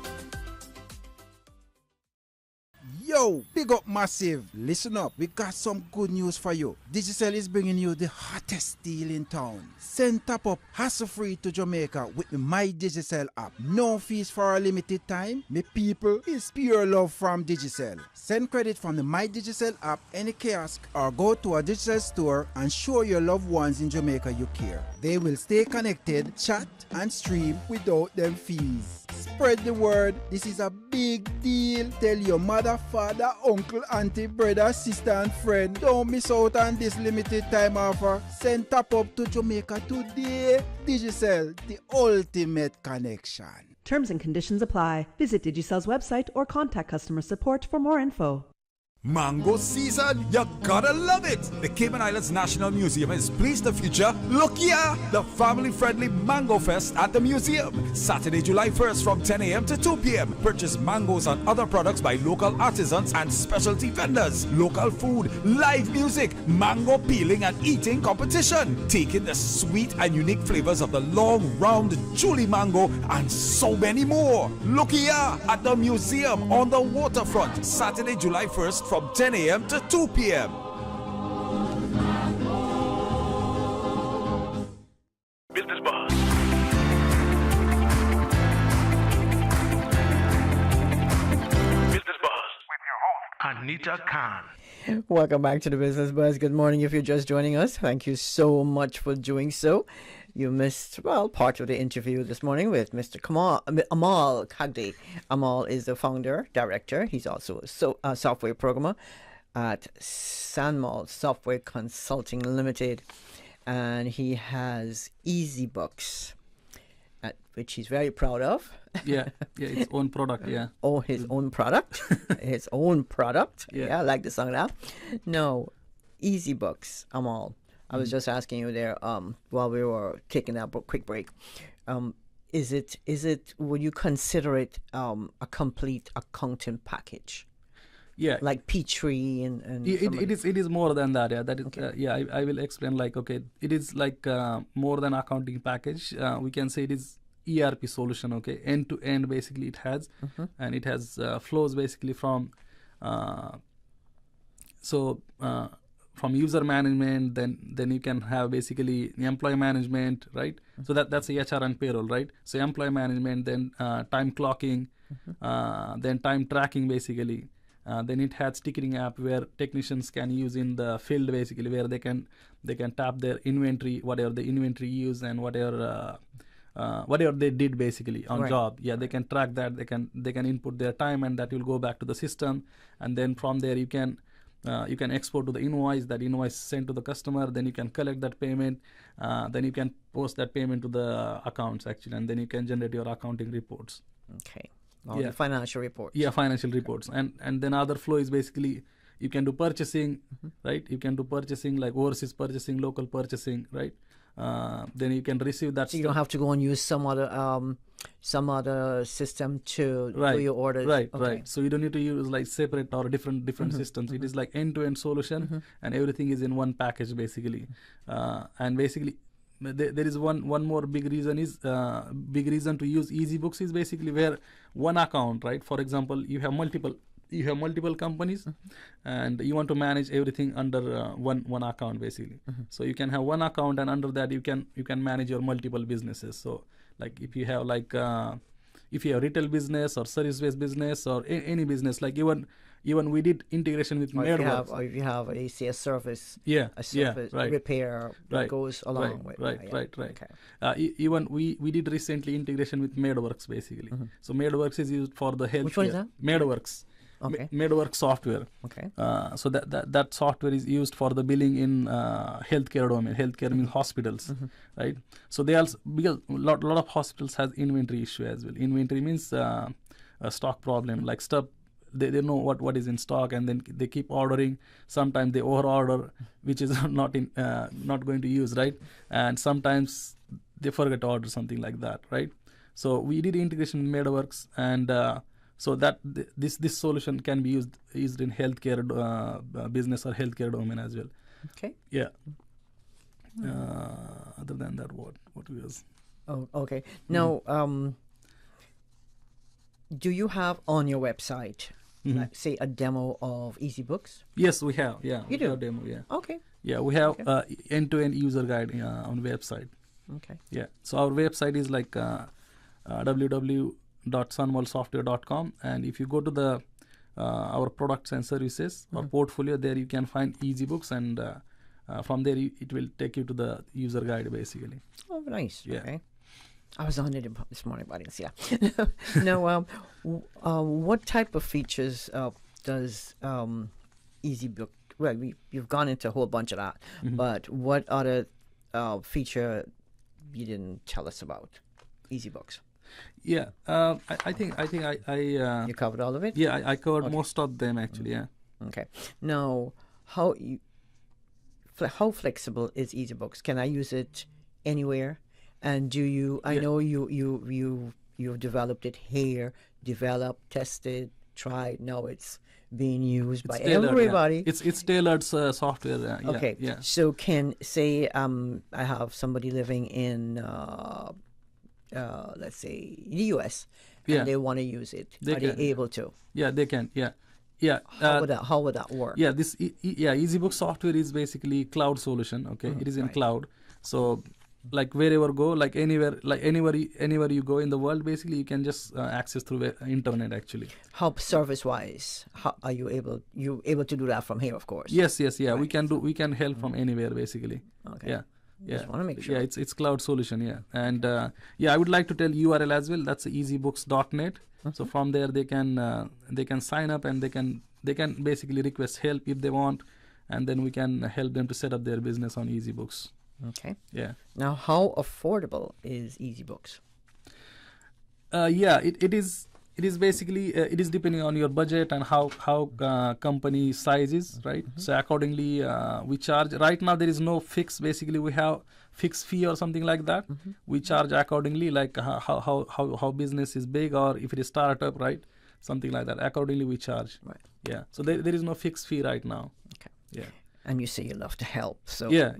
Yo, big up Massive. Listen up, we got some good news for you. Digicel is bringing you the hottest deal in town. Send top up hassle-free to Jamaica with the My Digicel app. No fees for a limited time. Me people, it's pure love from Digicel. Send credit from the My Digicel app, any kiosk, or go to a Digicel store and show your loved ones in Jamaica you care. They will stay connected, chat, and stream without them fees. Spread the word. This is a big deal. Tell your mother, father, uncle, auntie, brother, sister, and friend. Don't miss out on this limited time offer. Send top up to Jamaica today. Digicel, the ultimate connection. Terms and conditions apply. Visit Digicel's website or contact customer support for more info. Mango season, you gotta love it! The Cayman Islands National Museum is pleased to feature, look here, the family-friendly Mango Fest at the museum. Saturday, July 1st from 10 a.m. to 2 p.m. Purchase mangoes and other products by local artisans and specialty vendors. Local food, live music, mango peeling and eating competition. Take in the sweet and unique flavors of the long, round Julie mango and so many more. Look here at the museum on the waterfront. Saturday, July 1st from 10 a.m. to 2 p.m. Business Buzz. Business Buzz with your host, Anita Khan. Welcome back to the Business Buzz. Good morning if you're just joining us. Thank you so much for doing so. You missed, part of the interview this morning with Mr. Amal Kagde. Amal is the founder, director. He's also a software programmer at Sanmol Software Consulting Limited. And he has EasyBooks, which he's very proud of. Yeah, its own product, yeah. Oh, his own product? His own product? Yeah. I like the song now. No, EasyBooks, Amal. I was just asking you there while we were taking that quick break. Is it? Would you consider it a complete accounting package? Yeah, like Peachtree and it is more than that. Yeah, that is. Okay. I will explain. Like, okay, it is like more than accounting package. We can say it is ERP solution. Okay, end to end basically it has, and it has flows basically from from user management. Then you can have basically employee management, right? So that's the HR and payroll, right? So employee management, then time clocking, then time tracking basically. Then it has ticketing app where technicians can use in the field basically, where they can tap their inventory, whatever the inventory use and whatever they did basically on job. Yeah, they can track that. They can input their time, and that will go back to the system. And then from there you can export to the invoice. That invoice sent to the customer. Then you can collect that payment. Then you can post that payment to the accounts actually, and then you can generate your accounting reports. Okay. The financial reports. Yeah, financial reports. And then other flow is basically you can do purchasing, right? You can do purchasing like overseas purchasing, local purchasing, right? Then you can receive that. So you don't have to go and use some other system to do your orders. Right, right. So you don't need to use like separate or different systems. It is like end-to-end solution, and everything is in one package basically. And basically, there is one more big reason to use EasyBooks is basically where one account, right? For example, you have multiple companies, and you want to manage everything under one account basically. So you can have one account, and under that you can manage your multiple businesses. So like if you have retail business or service-based business or any business, like even we did integration with MaidWorks. Or if you have a service, right. repair that goes along with. Right. Okay. Even we did recently integration with MaidWorks basically. So MaidWorks is used for the health. Which one is that? MaidWorks. Okay. MaidWorks software. Okay. So that software is used for the billing in healthcare domain. Healthcare means hospitals, right? So they also, because a lot of hospitals has inventory issue as well. Inventory means a stock problem, like stuff. They know what is in stock, and then they keep ordering. Sometimes they over order, which is not going to use, right? And sometimes they forget to order something like that, right? So we did integration in MaidWorks, and so that this solution can be used in healthcare business or healthcare domain as well. Okay. Yeah. Other than that, what was? Oh, okay. Now, do you have on your website, like, say, a demo of EasyBooks? Yes, we have. Yeah, you do. Have demo. Yeah. Okay. Yeah, we have end-to-end user guide on website. Okay. Yeah. So our website is like www.sunwellsoftware.com, and if you go to the our products and services or portfolio, there you can find EasyBooks, and from there it will take you to the user guide basically. Oh, nice. Yeah. Okay. I was on it this morning, but I didn't see that. Now, what type of features does EasyBook? Well, you've gone into a whole bunch of that, but what other feature you didn't tell us about EasyBooks? Yeah, I think I you covered all of it. Yeah, I covered most of them actually. Yeah. Okay. Now, how flexible is EasyBooks? Can I use it anywhere? And do you? I know you've developed it here, developed, tested, tried. Now it's being used by everybody. Yeah. It's tailored software. Okay. Yeah. So can say I have somebody living in let's say the U.S. and they want to use it. Are they able to? Yeah, they can. Yeah. Yeah. How would that work? Yeah. EasyBook software is basically cloud solution. Okay. It is in cloud. So like wherever go, like anywhere you go in the world, basically you can just access through the internet actually. How service wise, how are you able to do that from here, of course? Yes. Yeah. Right. We can help from anywhere basically. Okay. Yeah. Just want to make sure. Yeah, it's cloud solution. Yeah. And I would like to tell URL as well. That's easybooks.net. So from there they can sign up, and they can basically request help if they want, and then we can help them to set up their business on EasyBooks. Okay. Yeah. Now, how affordable is EasyBooks? It is It is basically it is depending on your budget and how company size is, right? So accordingly we charge. Right now there is no fix. Basically we have fixed fee or something like that. We charge accordingly, like how business is big, or if it is startup, right? Something like that. Accordingly we charge. Right. Yeah. So there is no fixed fee right now. Okay. Yeah. And you say you love to help. So yeah.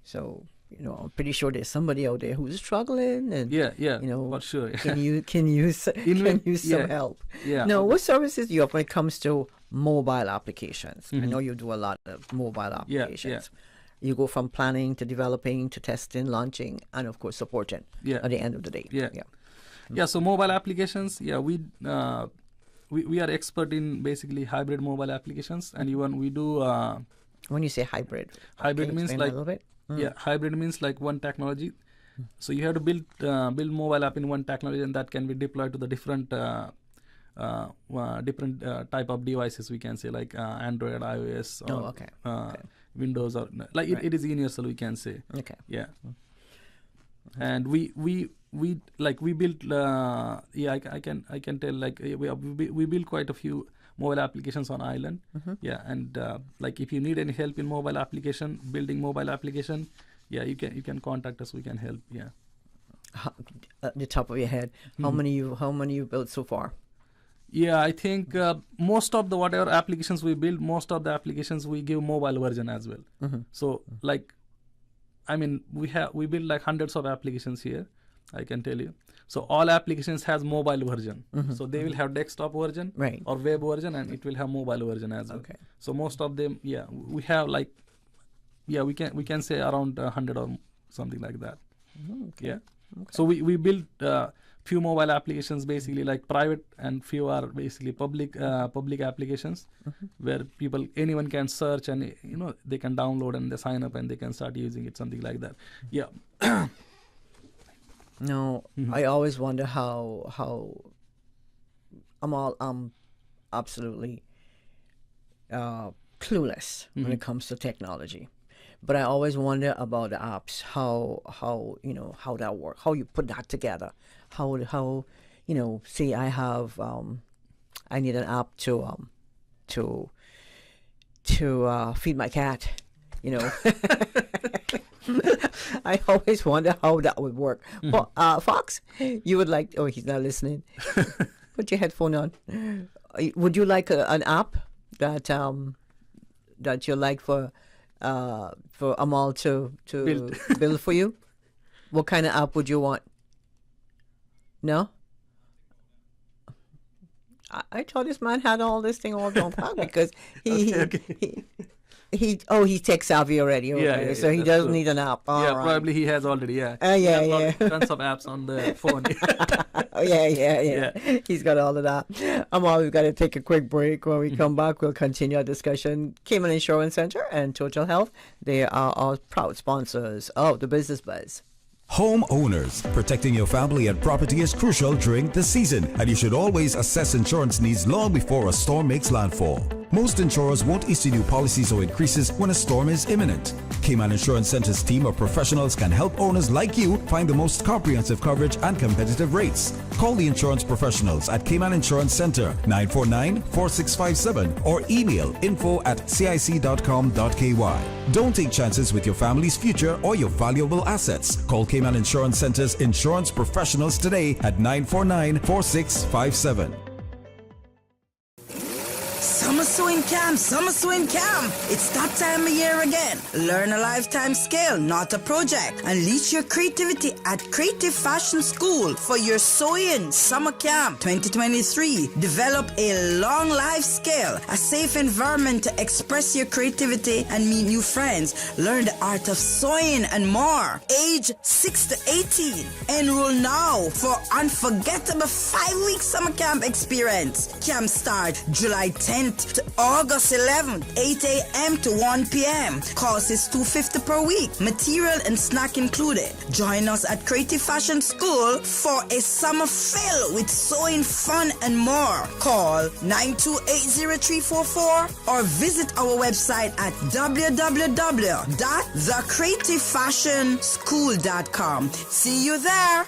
So I'm pretty sure there's somebody out there who's struggling, and for sure. can use some help. Yeah. Now, what services do you have when it comes to mobile applications? I know you do a lot of mobile applications. You go from planning to developing to testing, launching, and of course supporting. At the end of the day. Yeah. So mobile applications. Yeah, we are expert in basically hybrid mobile applications, and even we do. When you say hybrid means like. Yeah, hybrid means like one technology. So you have to build mobile app in one technology, and that can be deployed to the different type of devices. We can say like Android, iOS, or Windows, or like it is universal. We can say. Okay. Yeah. And we built. I can tell, like we built quite a few mobile applications on island. And like if you need any help in mobile application, building mobile application, you can contact us. We can help. At the top of your head, how many you built so far? I think most of the whatever applications we build, most of the applications we give mobile version as well. So like, I mean, we build like hundreds of applications here, I can tell you. So all applications has mobile version. So they will have desktop version or web version, and it will have mobile version as well. Okay. So most of them, we have like, we can say around 100 or something like that. Okay. So we built few mobile applications, basically like private, and few are basically public applications where anyone can search, and they can download and they sign up and they can start using it, something like that. No, I always wonder how I'm absolutely clueless when it comes to technology, but I always wonder about the apps, how that works, how you put that together, how say I have I need an app to feed my cat, I always wonder how that would work. But Fox, you would like? Oh, he's not listening. Put your headphone on. Would you like an app that you like for Amal to build for you? What kind of app would you want? No. I thought this man had all this thing all down pat because he tech savvy already. So he doesn't need an app. Right. Probably he has already. Tons of apps on the phone. He's got all of that. We've got to take a quick break. When we come back, we'll continue our discussion. Cayman Insurance Center and Total Health, they are our proud sponsors of the Business Buzz. Homeowners, protecting your family and property is crucial during the season, and you should always assess insurance needs long before a storm makes landfall. Most insurers won't issue new policies or increases when a storm is imminent. Cayman Insurance Center's team of professionals can help owners like you find the most comprehensive coverage and competitive rates. Call the insurance professionals at Cayman Insurance Center 949-4657 or email info@cic.com.ky. Don't take chances with your family's future or your valuable assets. Call Cayman Insurance Center's insurance professionals today at 949-4657. Summer Swim Camp. It's that time of year again. Learn a lifetime skill, not a project. Unleash your creativity at Creative Fashion School for your Sewing Summer Camp 2023. Develop a long life skill, a safe environment to express your creativity and meet new friends. Learn the art of sewing and more. Age 6 to 18. Enroll now for unforgettable 5-week summer camp experience. Camp start July 10th to August 11th, 8 a.m. to 1 p.m. Cost is $250 per week. Material and snack included. Join us at Creative Fashion School for a summer filled with sewing fun and more. Call 9280344 or visit our website at www.thecreativefashionschool.com. See you there.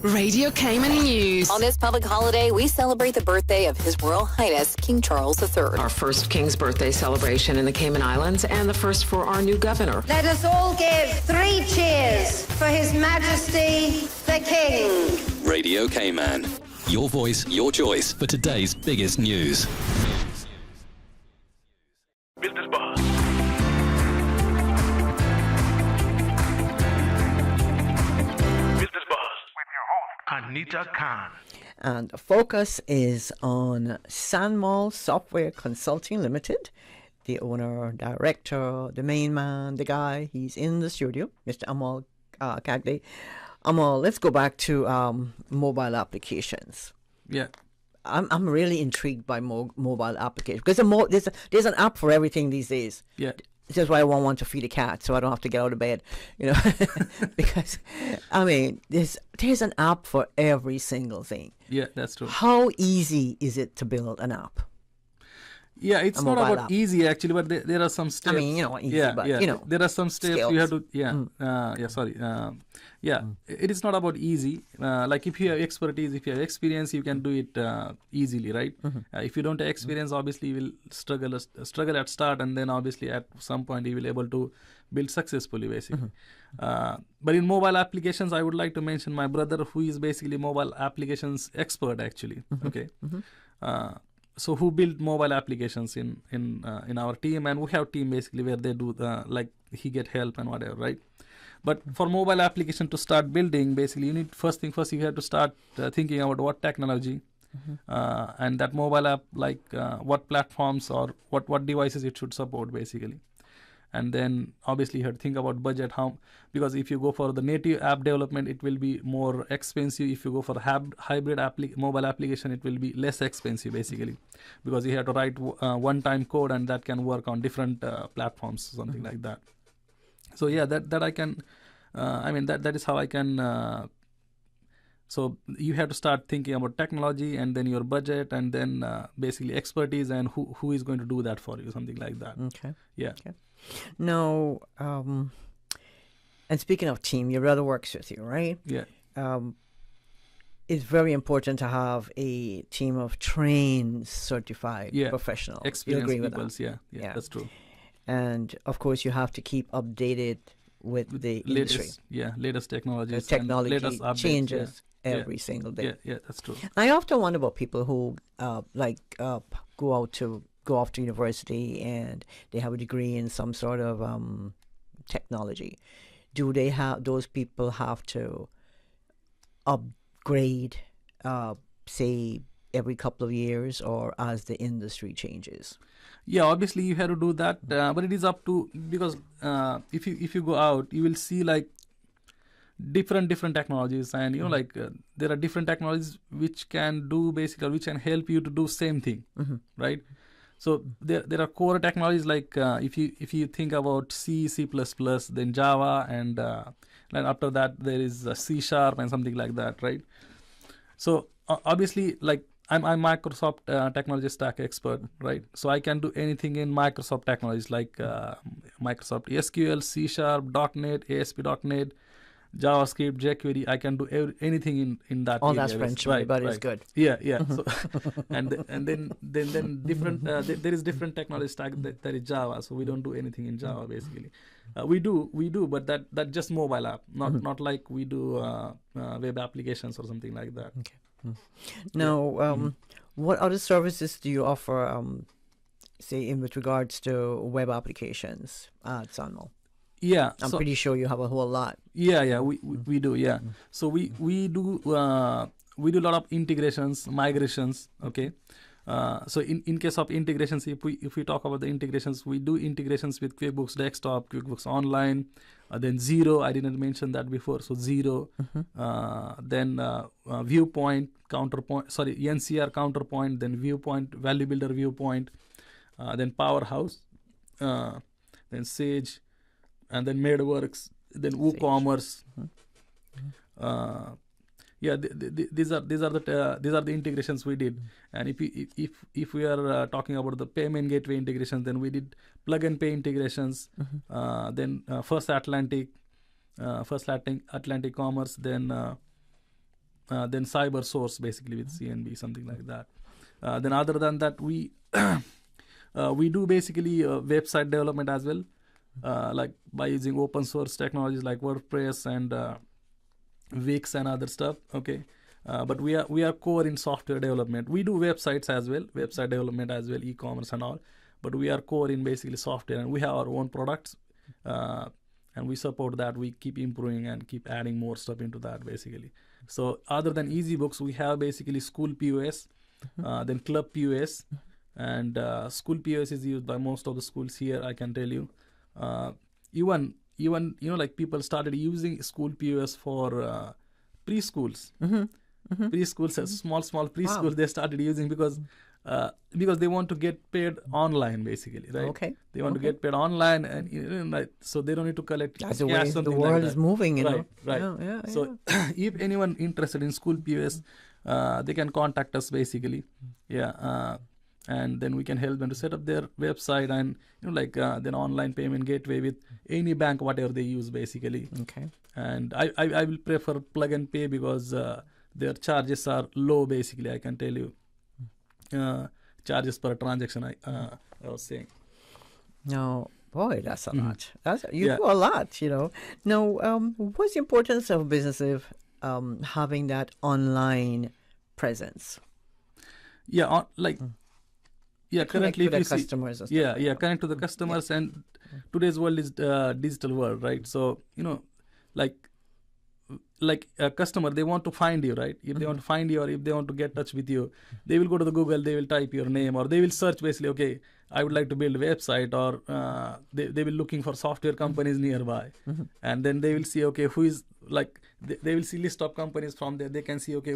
Radio Cayman News. On this public holiday, we celebrate the birthday of His Royal Highness King Charles III. Our first King's birthday celebration in the Cayman Islands and the first for our new governor. Let us all give 3 cheers for His Majesty the King. Radio Cayman. Your voice, your choice for today's biggest news. Business Buzz. Business Buzz with your host, Anita Khan. And the focus is on Sanmol Software Consulting Limited. The owner, director, the main man, the guy, he's in the studio, Mr. Amal Kagde. Amal, let's go back to mobile applications. Yeah. I'm really intrigued by mobile applications because there's an app for everything these days. Yeah. This is why I won't want to feed a cat, so I don't have to get out of bed, because I mean, there's an app for every single thing. Yeah, that's true. How easy is it to build an app? Yeah, it's not about easy actually, but there are some steps. I mean, easy, but there are some steps skills. you have to. It is not about easy. Like if you have expertise, if you have experience, you can do it easily, right? If you don't have experience, obviously you will struggle at start, and then obviously at some point you will able to build successfully, basically. But in mobile applications, I would like to mention my brother, who is basically mobile applications expert actually. Okay. So who build mobile applications in our team, and we have team basically where they do like he get help and whatever, right? But for mobile application to start building, basically you need first you have to start thinking about what technology and that mobile app, like what platforms or what devices it should support basically. And then obviously you have to think about budget, because if you go for the native app development, it will be more expensive. If you go for hybrid mobile application, it will be less expensive basically, because you have to write one-time code and that can work on different platforms, something like that. So yeah, that I can, that is how I can. So you have to start thinking about technology and then your budget and then basically expertise and who is going to do that for you, something like that. Okay. Yeah. Okay. Now, and speaking of team, your brother works with you, right? Yeah. It's very important to have a team of trained, certified professionals. Experienced you agree people, with that? yeah, that's true. And of course, you have to keep updated with the industry. Latest technologies. The technology and latest updates, changes every single day. Yeah, that's true. I often wonder about people who go off to university and they have a degree in some sort of technology. Do those people have to upgrade, say, every couple of years or as the industry changes? Yeah, obviously you have to do that, but it is up to, because if you go out, you will see like different technologies, and there are different technologies which can do basically, which can help you to do same thing, right? So there are core technologies like if you think about C, C++, then Java, and then after that there is C# and something like that, right? So obviously, like I'm Microsoft technology stack expert, right? So I can do anything in Microsoft technologies like Microsoft SQL, C#, .NET, ASP.NET, JavaScript, jQuery. I can do anything in that. All that's French, right? But it's good. Yeah. So, and then different. There is different technology stack that is Java. So we don't do anything in Java basically. We do, but that just mobile app, not like we do web applications or something like that. Okay. Now, what other services do you offer, say, with regards to web applications at Sanmol? Yeah, I'm pretty sure you have a whole lot. Yeah, we do. Yeah, so we do a lot of integrations, migrations. Okay, so in case of integrations, if we talk about the integrations, we do integrations with QuickBooks Desktop, QuickBooks Online, then Zero. I didn't mention that before. So Zero, then Viewpoint, Counterpoint. Sorry, NCR Counterpoint, then Viewpoint, Value Builder Viewpoint, then Powerhouse, then Sage, and then MadeWorks, then WooCommerce. These are the integrations we did. And if we are talking about the payment gateway integrations, then we did plug and pay integrations. Then First Atlantic Commerce. Then then cyber source basically with CNB, something like that. Then other than that, we do basically website development as well, like by using open source technologies like WordPress and Wix and other stuff. Okay, but we are core in software development. We do websites as well, website development as well, e-commerce and all. But we are core in basically software, and we have our own products, and we support that. We keep improving and keep adding more stuff into that basically. So other than Easy Books, we have basically school POS, then club POS, and school POS is used by most of the schools here, I can tell you. Even like people started using school POS for preschools. Preschools, small preschools, wow. They started using because they want to get paid online, basically, right? Okay. They want to get paid online, and like, so they don't need to collect That's cash. The way the world is moving, you know. Right. Yeah, so if anyone interested in school POS, they can contact us basically. And then we can help them to set up their website and then online payment gateway with any bank, whatever they use basically. Okay. And I will prefer plug and pay because their charges are low basically, I can tell you. Charges per transaction, I was saying. No, boy, that's a lot. You do a lot, you know. Now, what's the importance of businesses having that online presence? Currently, if you see customers. Connect to the customers, and today's world is digital world, right? So like a customer, they want to find you, right? If they want to find you, or if they want to get touch with you, they will go to the Google, they will type your name, or they will search basically, okay, I would like to build a website, or they will looking for software companies nearby. And then they will see, okay, who is they will see list of companies from there. They can see, okay,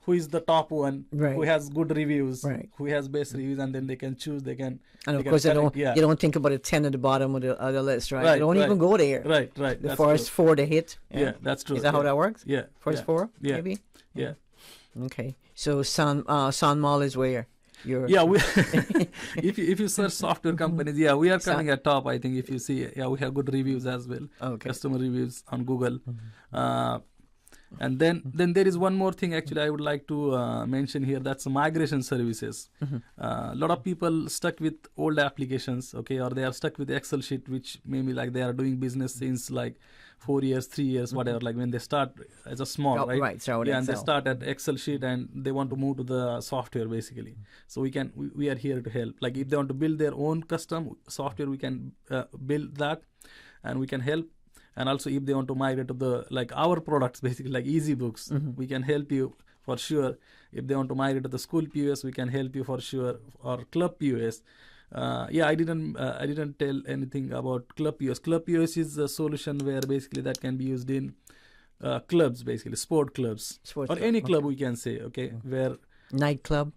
who is the top one, right, who has good reviews, right, who has best reviews, and then they can choose. And of course, you don't think about the 10 at the bottom of the list, right? You don't even go there. Right. The that's first true. 4 they hit. Yeah, that's true. Is that how that works? Yeah. First 4, maybe? Yeah. Okay. So Sun Mall is where? We if you search software companies, we are coming at top. I think if you see, we have good reviews as well. Okay. Customer reviews on Google. And then there is one more thing actually I would like to mention here. That's migration services. A lot of people stuck with old applications, okay, or they are stuck with Excel sheet, which maybe like they are doing business since like 4 years, 3 years, whatever. Like when they start as a small, right? Right. So and they start at Excel sheet and they want to move to the software basically. So we are here to help. Like if they want to build their own custom software, we can build that, and we can help. And also if they want to migrate to our products, basically like Easy Books, we can help you for sure. If they want to migrate to the school POS, we can help you for sure, or club POS. I didn't tell anything about club POS. Club POS is a solution where basically that can be used in clubs, basically sport clubs, any club we can say, okay, where nightclub.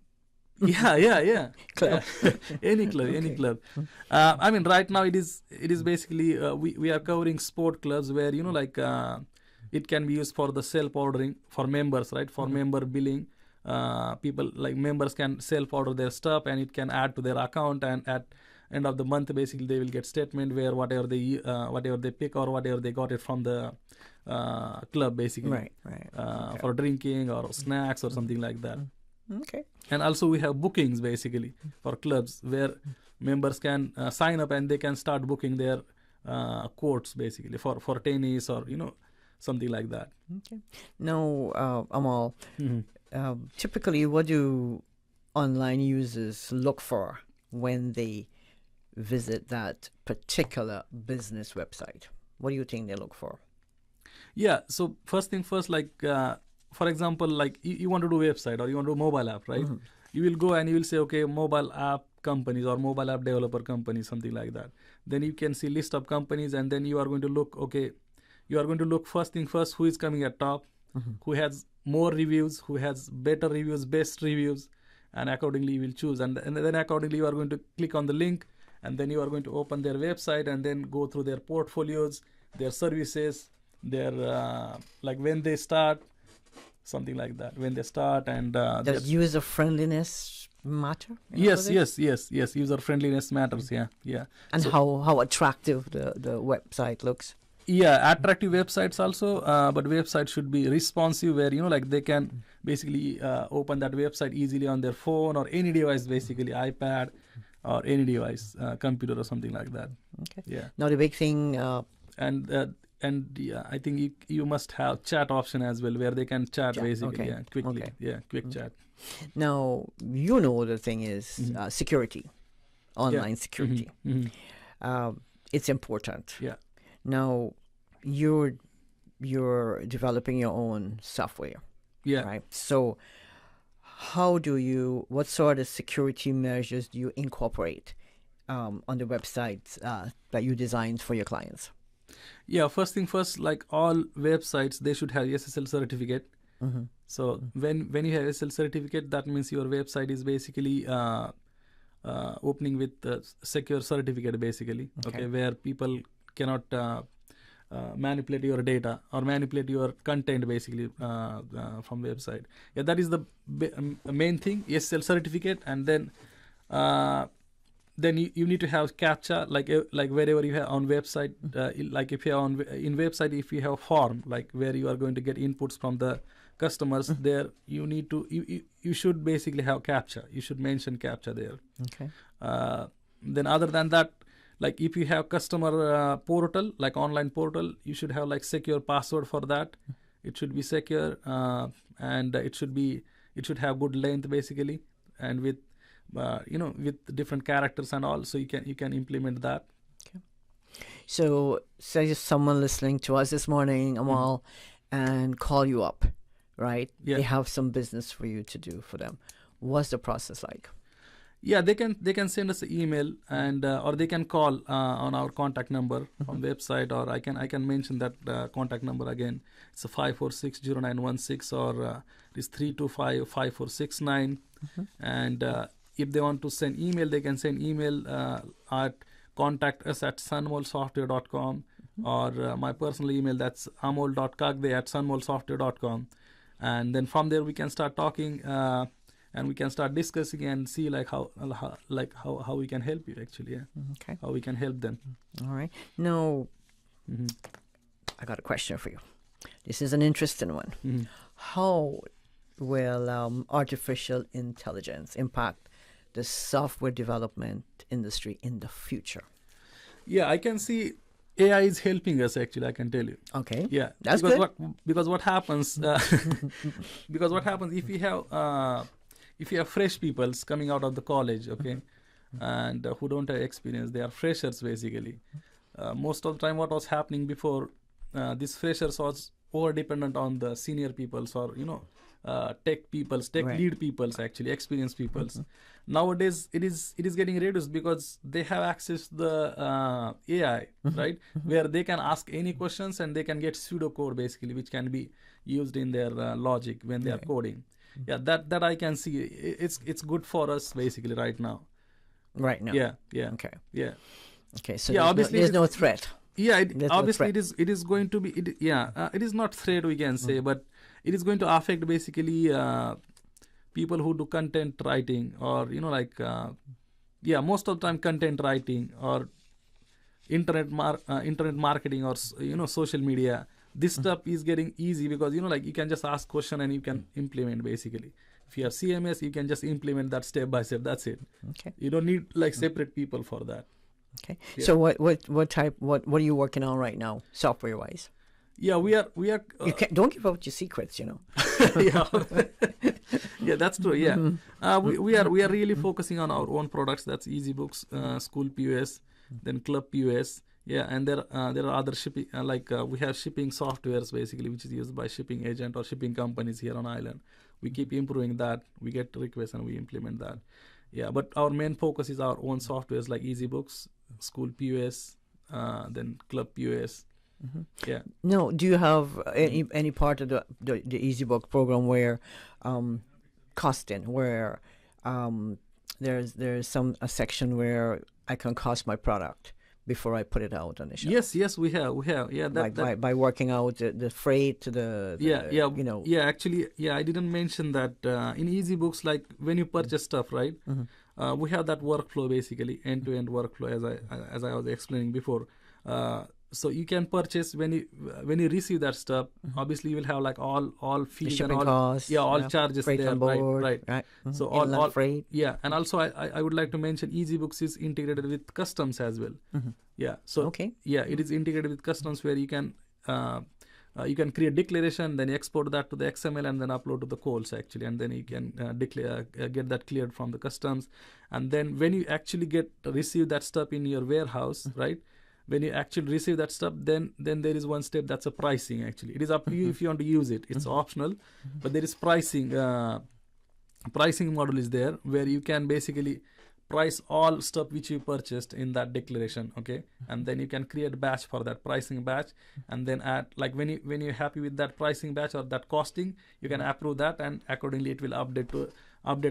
Yeah. Any club. I mean, right now it is basically we are covering sport clubs where it can be used for the self-ordering for members, right? For member billing, people like members can self-order their stuff, and it can add to their account, and at end of the month basically they will get statement where whatever they pick or whatever they got it from the club basically, right. For drinking or snacks or something like that. Okay. And also we have bookings basically for clubs where members can sign up and they can start booking their courts basically for tennis or something like that. Okay. Now, Amal, typically what do online users look for when they visit that particular business website? What do you think they look for? Yeah. So first thing first, for example, like you want to do a website or you want to do a mobile app, right? You will go and you will say, okay, mobile app companies or mobile app developer companies, something like that. Then you can see list of companies, and then you are going to look, first thing first, who is coming at top, who has more reviews, who has better reviews, best reviews, and accordingly you will choose. And then accordingly you are going to click on the link, and then you are going to open their website and then go through their portfolios, their services, their when they start, something like that, when they start. And does user friendliness matter? Yes, user friendliness matters. Yeah. And so how attractive the website looks. Yeah, attractive websites also, but website should be responsive where, like they can basically open that website easily on their phone or any device, basically iPad or any device, computer or something like that. Okay. Yeah. Now the big thing... And I think you must have chat option as well where they can chat basically, okay. Quickly. Okay. Yeah, quick chat. Now, the thing is security, online security. It's important. Yeah. Now, you're developing your own software. Yeah. Right. So, what sort of security measures do you incorporate on the websites that you designed for your clients? Yeah, first thing first, like all websites, they should have SSL certificate. So when you have SSL certificate, that means your website is basically opening with secure certificate, basically. Okay, where people cannot manipulate your data or manipulate your content, basically from website. Yeah, that is the main thing, SSL certificate, and then you need to have CAPTCHA, like wherever you have on website, like if you have in website, if you have form, like where you are going to get inputs from the customers, there you need to you should basically have CAPTCHA. You should mention CAPTCHA there. Okay. Then other than that, like if you have customer portal, like online portal, you should have like secure password for that. It should be secure, and it should have good length, basically, and with with different characters and all, so you can implement that. Okay. So say someone listening to us this morning, Amal, and call you up, right? Yeah. They have some business for you to do for them. What's the process like? Yeah, they can send us an email and or they can call on our contact number on website, or I can mention that contact number again. It's 546-0916 or it's 325-5469, and if they want to send email, they can send email at contact us at sunmolsoftware.com, or my personal email, that's amol.kagde@sunmolsoftware.com, and then from there we can start talking and we can start discussing and see like how we can help you, actually. Yeah. Okay. How we can help them. All right. Now, I got a question for you. This is an interesting one. How will artificial intelligence impact the software development industry in the future? Yeah, I can see AI is helping us, actually, I can tell you. Okay. Yeah. That's because good. Because what happens if you have fresh peoples coming out of the college, okay, and who don't have experience, they are freshers, basically. Most of the time what was happening before, these freshers was over dependent on the senior peoples, or tech Right. lead peoples, actually experienced peoples. Nowadays it is getting reduced because they have access to the AI, right, where they can ask any questions and they can get pseudocode, basically, which can be used in their logic when they are coding. Yeah, that I can see. It's good for us, basically, right now. Right now. Yeah. Okay. Yeah. Okay. So yeah, obviously there's no threat. Yeah, There's no obviously threat. it is going to be. It is not threat, we can say, but it is going to affect, basically, people who do content writing, or most of the time content writing or internet marketing, or social media. This stuff is getting easy because you can just ask question and you can implement, basically. If you have CMS, you can just implement that step by step. That's it. Okay. You don't need separate people for that. Okay. Yeah. So what are you working on right now, software wise? Yeah, we are. Don't give out your secrets, Yeah, that's true. Yeah, we are really focusing on our own products. That's Easy Books, School POS, then Club POS. Yeah, and there are other shipping, we have shipping softwares, basically, which is used by shipping agent or shipping companies here on island. We keep improving that. We get requests and we implement that. Yeah, but our main focus is our own softwares like Easy Books, School POS, then Club POS. Yeah. No, do you have any part of the EasyBook program where costing, where there's a section where I can cost my product before I put it out on the shelf? Yes, we have. Yeah, by working out the freight, Actually, I didn't mention that in Easy Books, like when you purchase stuff, right? We have that workflow, basically end-to-end workflow, as I was explaining before. so you can purchase when you receive that stuff. Obviously, you will have like all fees and all costs, charges freight there, on board, right. Mm-hmm. So all freight. Yeah, and also I would like to mention EasyBooks is integrated with customs as well. Mm-hmm. Yeah, so it is integrated with customs where you can create declaration, then export that to the XML and then upload to the coals actually, and then you can get that cleared from the customs, and then when you actually receive that stuff in your warehouse, right? When you actually receive that stuff, then there is one step, that's a pricing actually. It is up to you if you want to use it. It's optional, but there is pricing model is there where you can basically price all stuff which you purchased in that declaration, okay? And then you can create a batch for that pricing batch, and then add, like when you're happy with that pricing batch or that costing, you can approve that, and accordingly it will update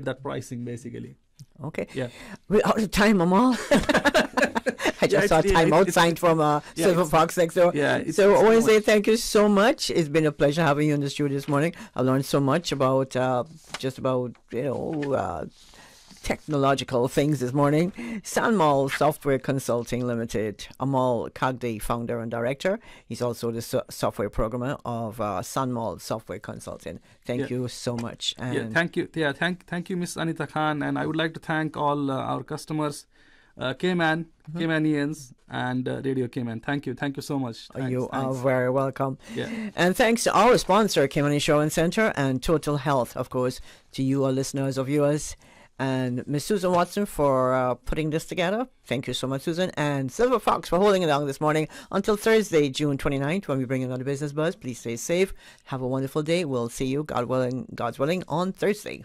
that pricing basically. Okay. Yeah. We're out of time, Amal. I just saw time out signed from Silver Fox next door. Yeah. So I want to say thank you so much. It's been a pleasure having you in the studio this morning. I learned so much about technological things this morning. Sanmal Software Consulting Limited. Amal Kagde, founder and director. He's also the software programmer of Sanmal Software Consulting. Thank you so much. And thank you. Yeah, thank you, Miss Anita Khan. And I would like to thank all our customers, Cayman, Caymanians, and Radio Cayman. Thank you so much. You are very welcome. Yeah. And thanks to our sponsor, Cayman Insurance Center, and Total Health, of course, to you, our listeners or viewers. And Miss Susan Watson for putting this together. Thank you so much, Susan. And Silver Fox for holding it down this morning until Thursday, June 29th, when we bring another Business Buzz. Please stay safe. Have a wonderful day. We'll see you, God's willing, on Thursday.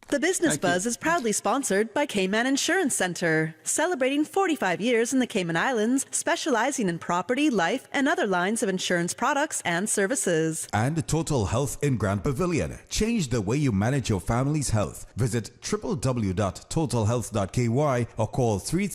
The Business Buzz is proudly sponsored by Cayman Insurance Center, celebrating 45 years in the Cayman Islands, specializing in property, life, and other lines of insurance products and services. And Total Health in Grand Pavilion. Change the way you manage your family's health. Visit www.totalhealth.ky or call